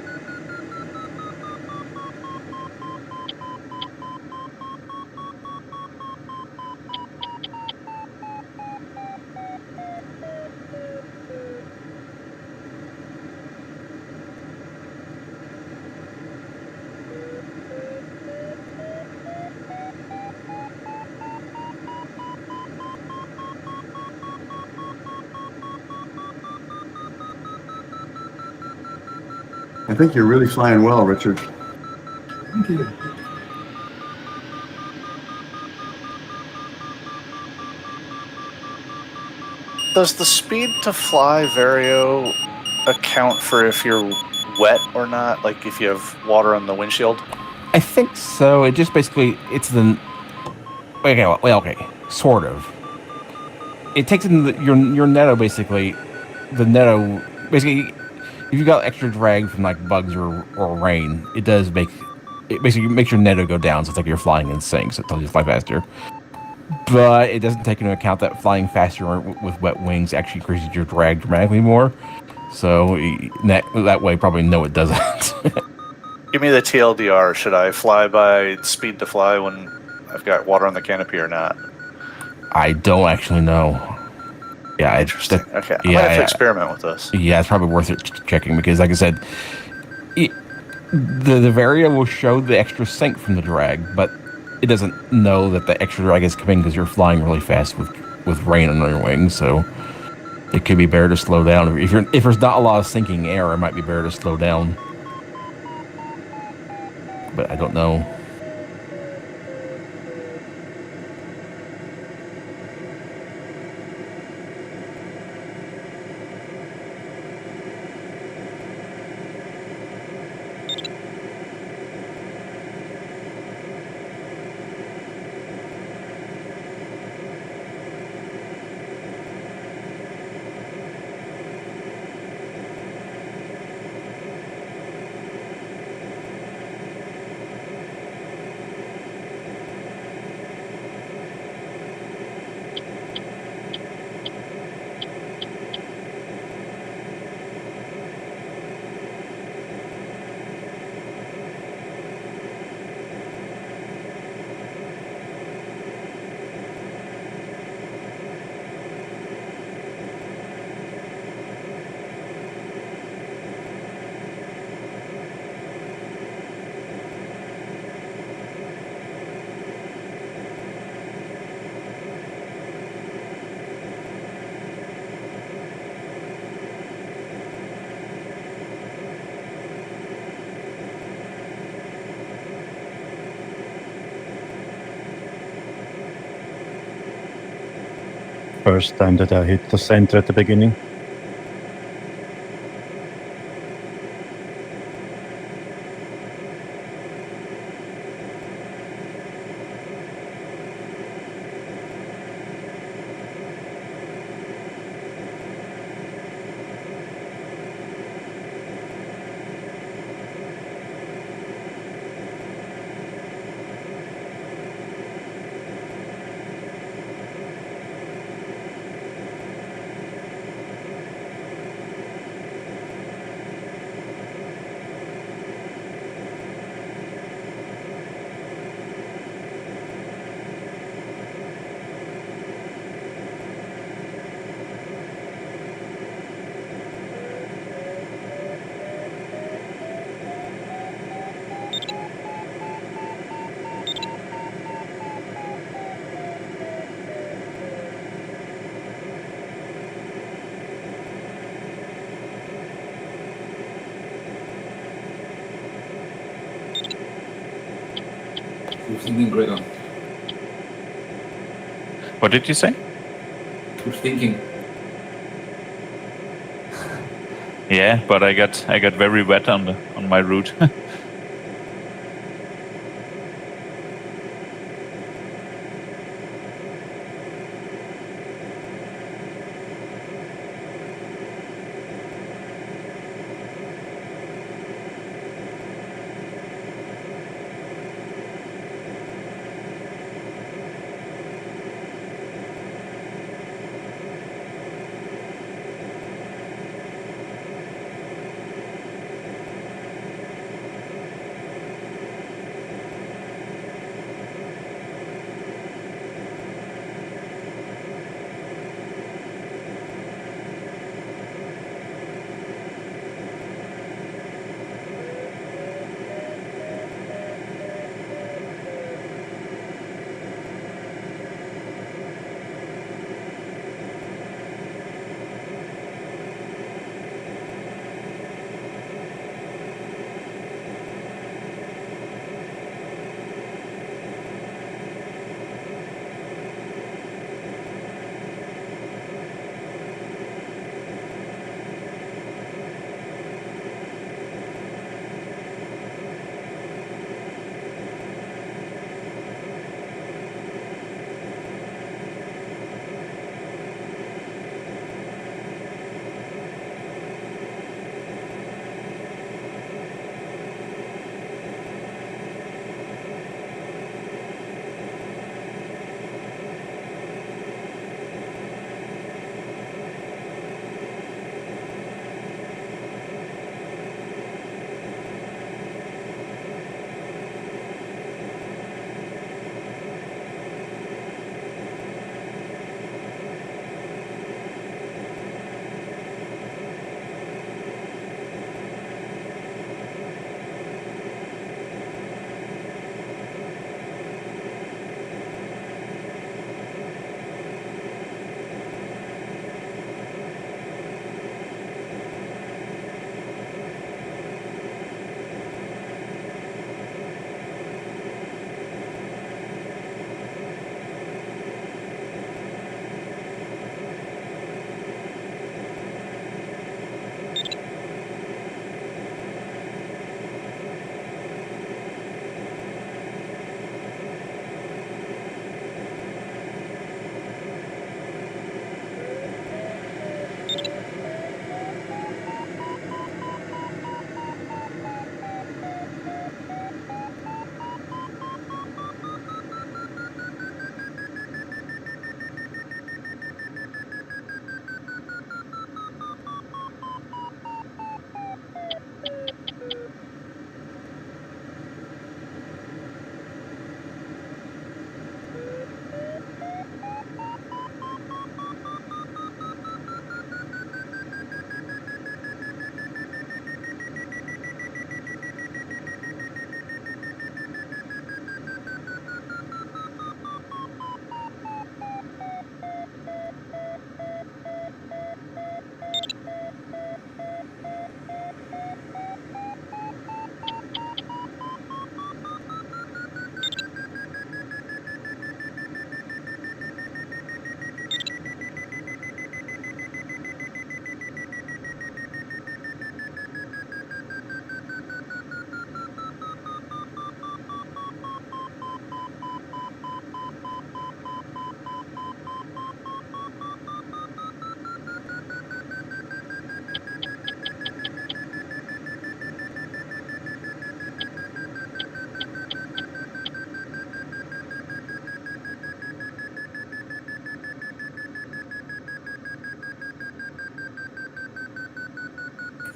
I think you're really flying well, Richard. Thank you. Does the speed to fly vario account for if you're wet or not? Like if you have water on the windshield? I think so. It just basically, it's the... Okay, sort of. It takes in your netto, basically. The netto... Basically, if you got extra drag from like bugs or rain, it does make... It basically makes your netto go down, so it's like you're flying in sync, so it tells you to fly faster. But it doesn't take into account that flying faster with wet wings actually increases your drag dramatically more. So that way, probably no, it doesn't. Give me the TLDR. Should I fly by speed to fly when I've got water on the canopy or not? I don't actually know. Yeah, Interesting. Okay, I yeah, might have to experiment with this. Yeah, it's probably worth it checking because, like I said, the vario will show the extra sink from the drag, but it doesn't know that the extra drag is coming because you're flying really fast with rain on your wings. So it could be better to slow down. If there's not a lot of sinking air, it might be better to slow down. But I don't know. First time that I hit the center at the beginning. Who's thinking, Gregor? What did you say? Who's thinking? Yeah, but I got very wet on my route.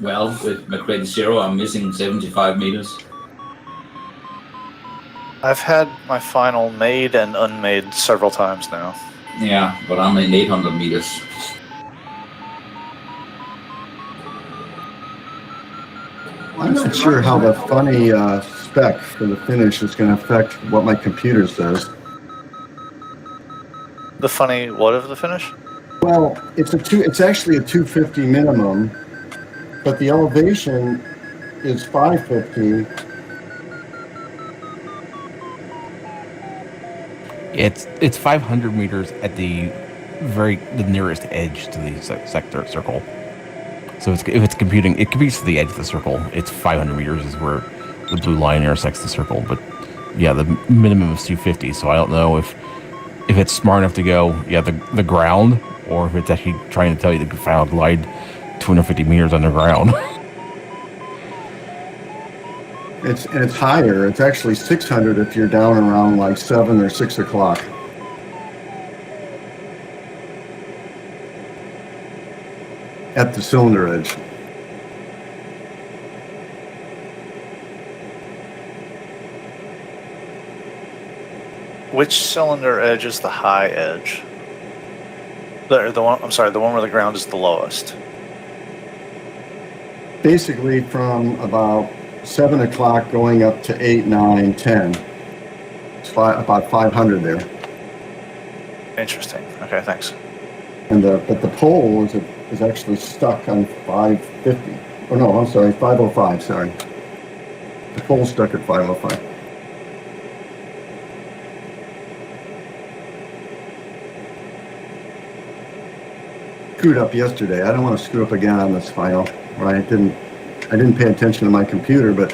Well, with McCready Zero, I'm missing 75 meters. I've had my final made and unmade several times now. Yeah, but I'm in 800 meters. I'm not sure how the funny spec for the finish is going to affect what my computer says. The funny what of the finish? Well, it's actually a 250 minimum, but the elevation is 550. It's 500 meters at the nearest edge to the sector circle. So if it's computing, it computes to the edge of the circle. It's 500 meters is where the blue line intersects the circle. But yeah, the minimum is 250. So I don't know if it's smart enough to go the ground, or if it's actually trying to tell you to final glide 250 meters underground. It's higher. It's actually 600 if you're down around like 7 or 6 o'clock. At the cylinder edge. Which cylinder edge is the high edge? The one. I'm sorry, the one where the ground is the lowest. Basically from about 7 o'clock going up to 8, 9, 10. It's about 500 there. Interesting. Okay, thanks. And but the pole is actually stuck on 550. Oh no, I'm sorry, 505. Sorry, the pole's stuck at 505. Screwed up yesterday. I don't want to screw up again on this final. Right? I didn't pay attention to my computer, but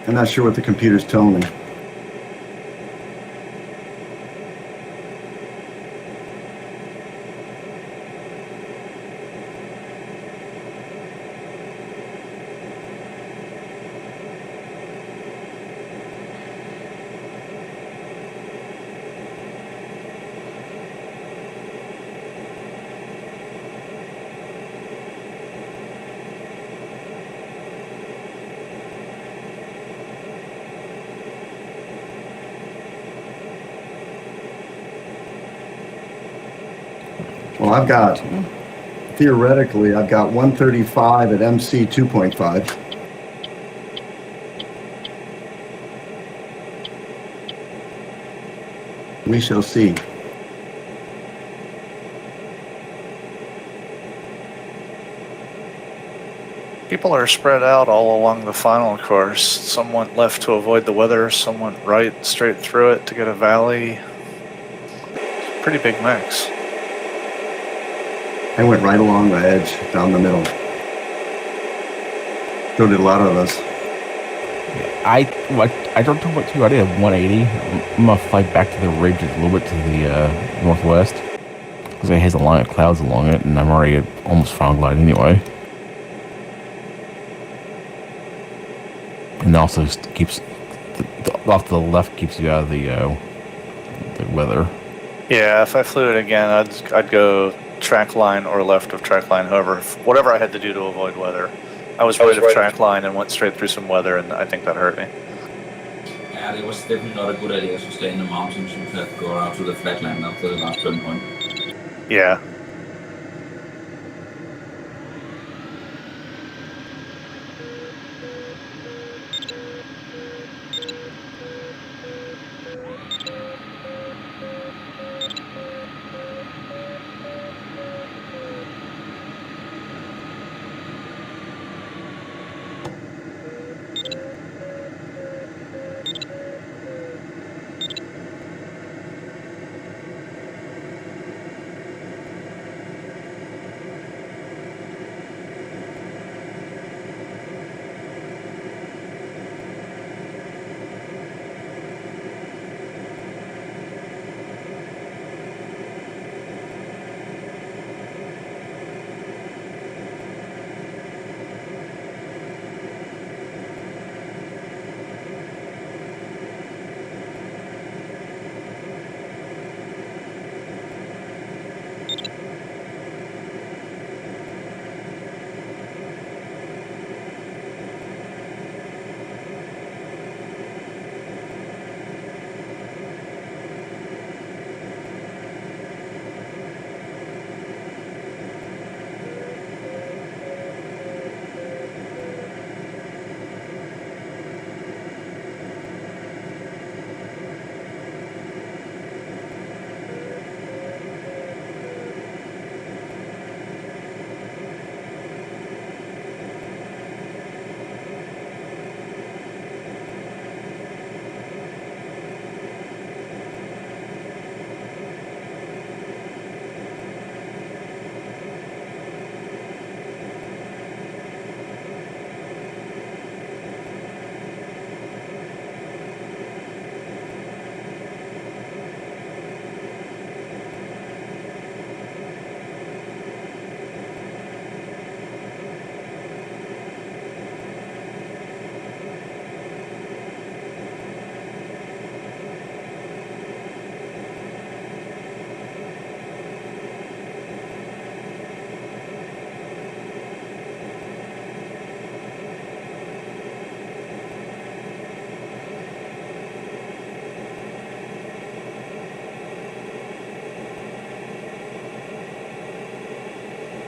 I'm not sure what the computer's telling me. Well, theoretically, I've got 135 at MC 2.5. We shall see. People are spread out all along the final course. Some went left to avoid the weather, some went right straight through it to get a valley. Pretty big mix. I went right along the edge, down the middle. So did a lot of us. I don't know what to do. I did a 180. I'm gonna fly back to the ridge a little bit to the northwest because it has a line of clouds along it, and I'm already at almost final glide anyway. And also keeps off to the left keeps you out of the weather. Yeah, if I flew it again, I'd go track line or left of track line. However, whatever I had to do to avoid weather. I was right of track line and went straight through some weather, and I think that hurt me. Yeah, it was definitely not a good idea to stay in the mountains and to go out to the flatland after the last turn point. Yeah.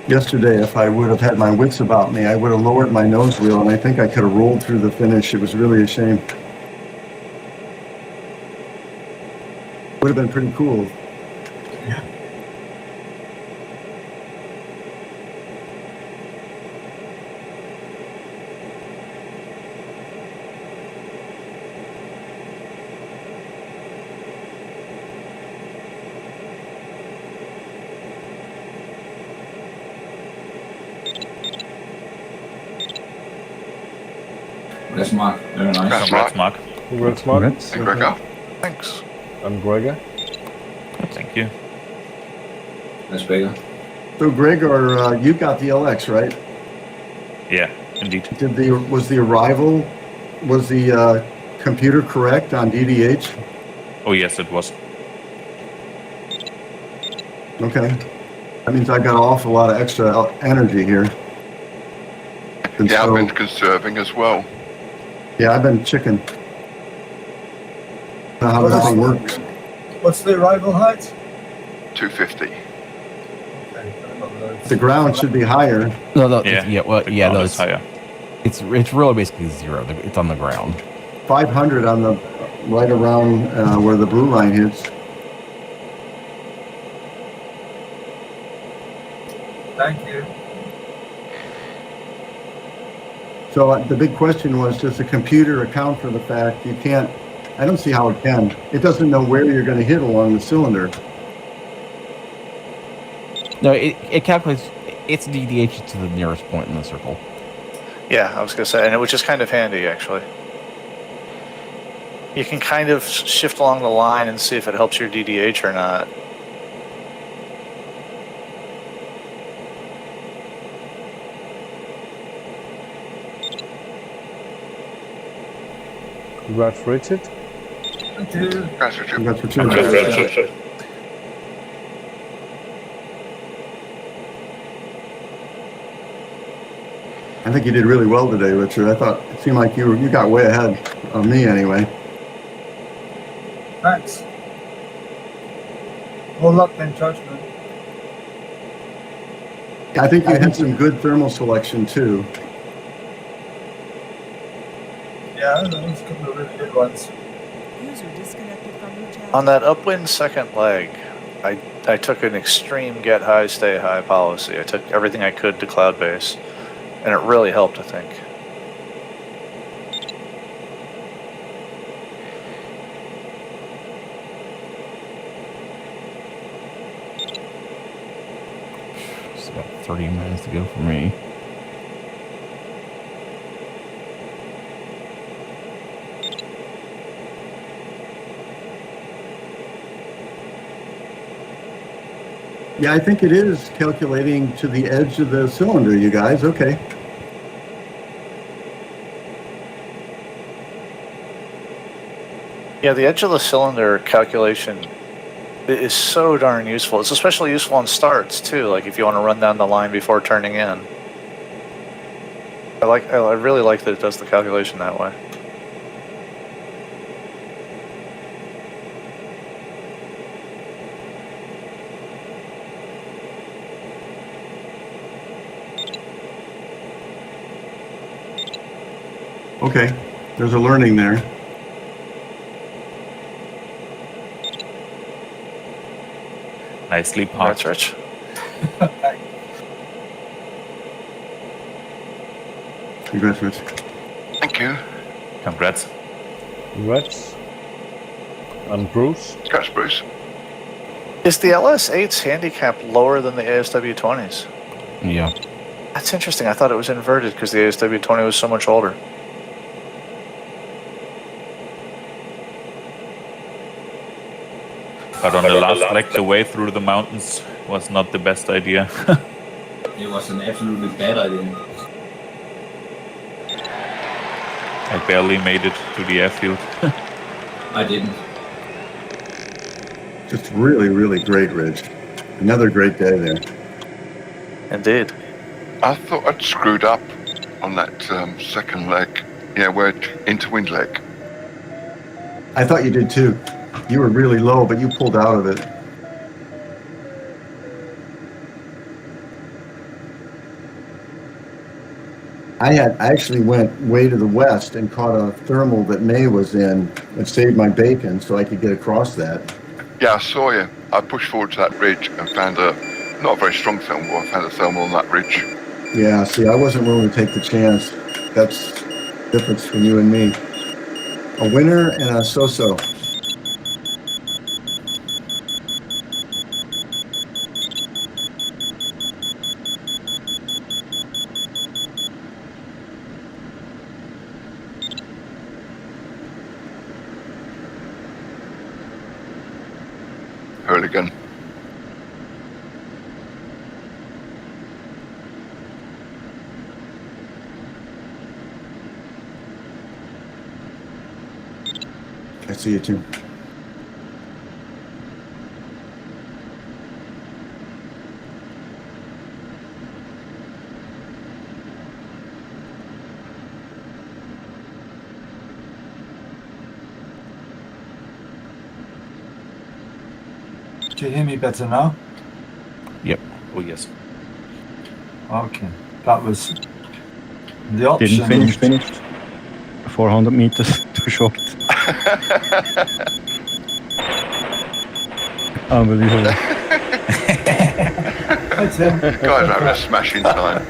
Yesterday, if I would have had my wits about me, I would have lowered my nose wheel, and I think I could have rolled through the finish. It was really a shame. Would have been pretty cool. That's Mark. Very nice. Congrats, Mark. Congrats, Mark. Congrats. And Gregor. Thanks. And Gregor. Thank you. That's bigger. So, Gregor, you got the LX, right? Yeah, indeed. Was the computer correct on DDH? Oh, yes, it was. Okay. That means I got an awful lot of extra energy here. And Yeah, so- I've been conserving as well. Yeah, I've been chicken. Know how this thing works. What's the arrival height? 250. Okay, I'm not low. The ground should be higher. No, no, Yeah, the yeah, ground no, is higher. it's really basically zero. It's on the ground. 500 on the right around where the blue line hits. Thank you. So the big question was, does the computer account for the fact you can't? I don't see how it can. It doesn't know where you're going to hit along the cylinder. No, it calculates its DDH to the nearest point in the circle. Yeah, I was going to say, and it was just kind of handy, actually. You can kind of shift along the line and see if it helps your DDH or not. Congrats, Richard. Thank you. Congrats, Richard. That's what you're Congrats. I think you did really well today, Richard. I thought it seemed like you got way ahead of me anyway. Thanks. All luck and judgment. I think you had some good thermal selection too. Yeah, there's a couple of really good ones. User disconnected from your channel. On that upwind second leg, I took an extreme get high, stay high policy. I took everything I could to cloud base, and it really helped, I think. It's about 30 minutes to go for me. Yeah, I think it is calculating to the edge of the cylinder, you guys. Okay. Yeah, the edge of the cylinder calculation is so darn useful. It's especially useful on starts too, like if you want to run down the line before turning in. I really like that it does the calculation that way. Okay. There's a learning there. Nicely parked. That's Rich. Congrats, Rich. Thank you. Congrats. Congrats. And Bruce. Congrats, Bruce. Is the LS8's handicap lower than the ASW20's? Yeah. That's interesting. I thought it was inverted because the ASW20 was so much older. But on the last leg, the way through the mountains was not the best idea. It was an absolutely bad idea. I barely made it to the airfield. I didn't. Just really, really great, Rich. Another great day there. Indeed. I thought I'd screwed up on that second leg. Yeah, where into wind leg. I thought you did too. You were really low, but you pulled out of it. I actually went way to the west and caught a thermal that May was in and saved my bacon so I could get across that. Yeah, I saw you. I pushed forward to that ridge and found not a very strong thermal, but I found a thermal on that ridge. Yeah, see, I wasn't willing to take the chance. That's the difference between you and me. A winner and a so-so. Hooligan. I see you too. Do you hear me better now? Yep. Oh, yes. Okay. That was the option. Didn't finish. 400 meters too short. Unbelievable. Hi, Tim. You guys are having a smashing time.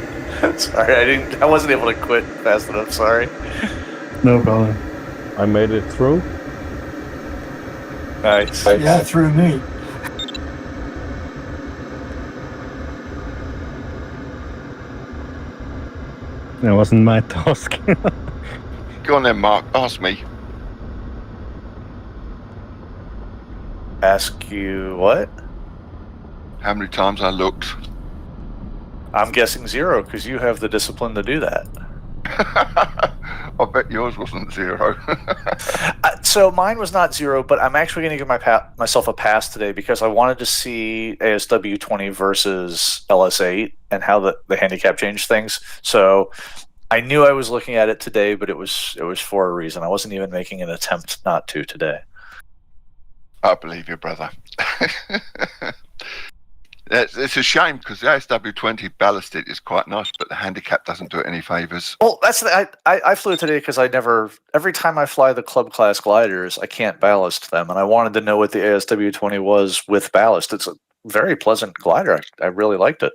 Sorry, I wasn't able to quit fast enough. Sorry. No problem. I made it through. Nice. Yeah, through me. That wasn't my task. Go on then, Mark. Ask me. Ask you what? How many times I looked? I'm guessing 0 because you have the discipline to do that. I bet yours wasn't 0. So mine was not 0, but I'm actually going to give myself a pass today because I wanted to see ASW 20 versus LS8 and how the handicap changed things. So I knew I was looking at it today, but it was for a reason. I wasn't even making an attempt not to today. I believe you, brother. It's a shame because the ASW20 ballasted is quite nice, but the handicap doesn't do it any favors. Well, that's I flew today because every time I fly the club class gliders, I can't ballast them, and I wanted to know what the ASW20 was with ballast. It's a very pleasant glider. I really liked it.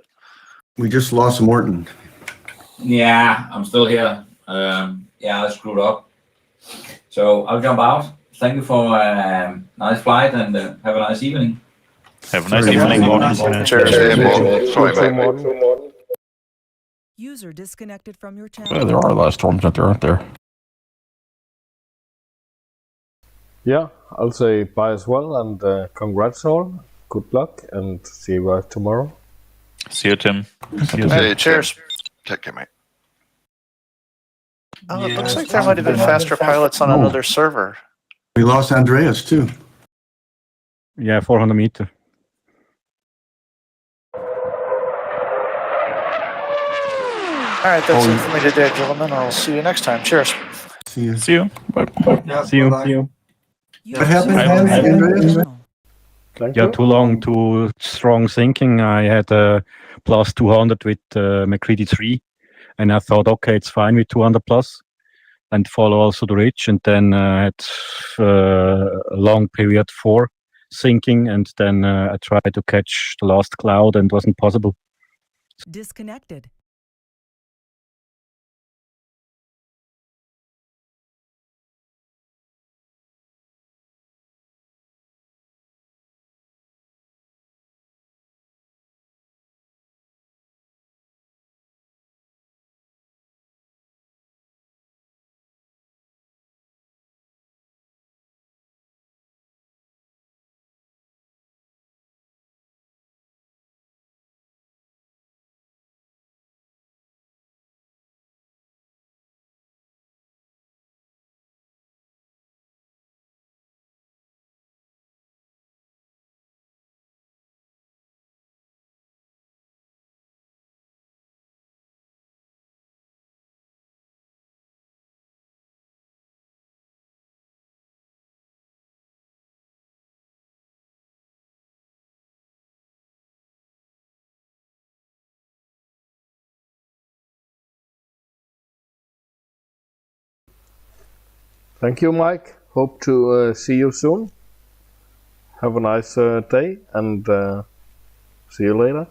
We just lost Morton. Yeah, I'm still here. Yeah, I screwed up. So I'll jump out. Thank you for a nice flight and have a nice evening. Have a nice Sorry, evening. Morton. Cheers. Sorry, mate. User disconnected from your Well, channel. there are a lot of storms out there, aren't there? Yeah, I'll say bye as well, and congrats all. Good luck, and see you guys tomorrow. See you, Tim. Hey, cheers. Take care, mate. Oh, it looks like there might have been faster pilots on another server. We lost Andreas too. Yeah, 400 meter. All right, that's it for me today, gentlemen. I'll see you next time. Cheers. See you. See you. Bye. Yeah, See you. bye-bye. See you. What happened, Andreas? Thank Yeah, you. too long, too strong thinking. I had a plus 200 with McCready 3, and I thought, okay, it's fine with 200 plus, and follow also the ridge. And then I had a long period 4 sinking, and then I tried to catch the last cloud, and it wasn't possible. Disconnected. Thank you, Mike. Hope to see you soon. Have a nice day and see you later.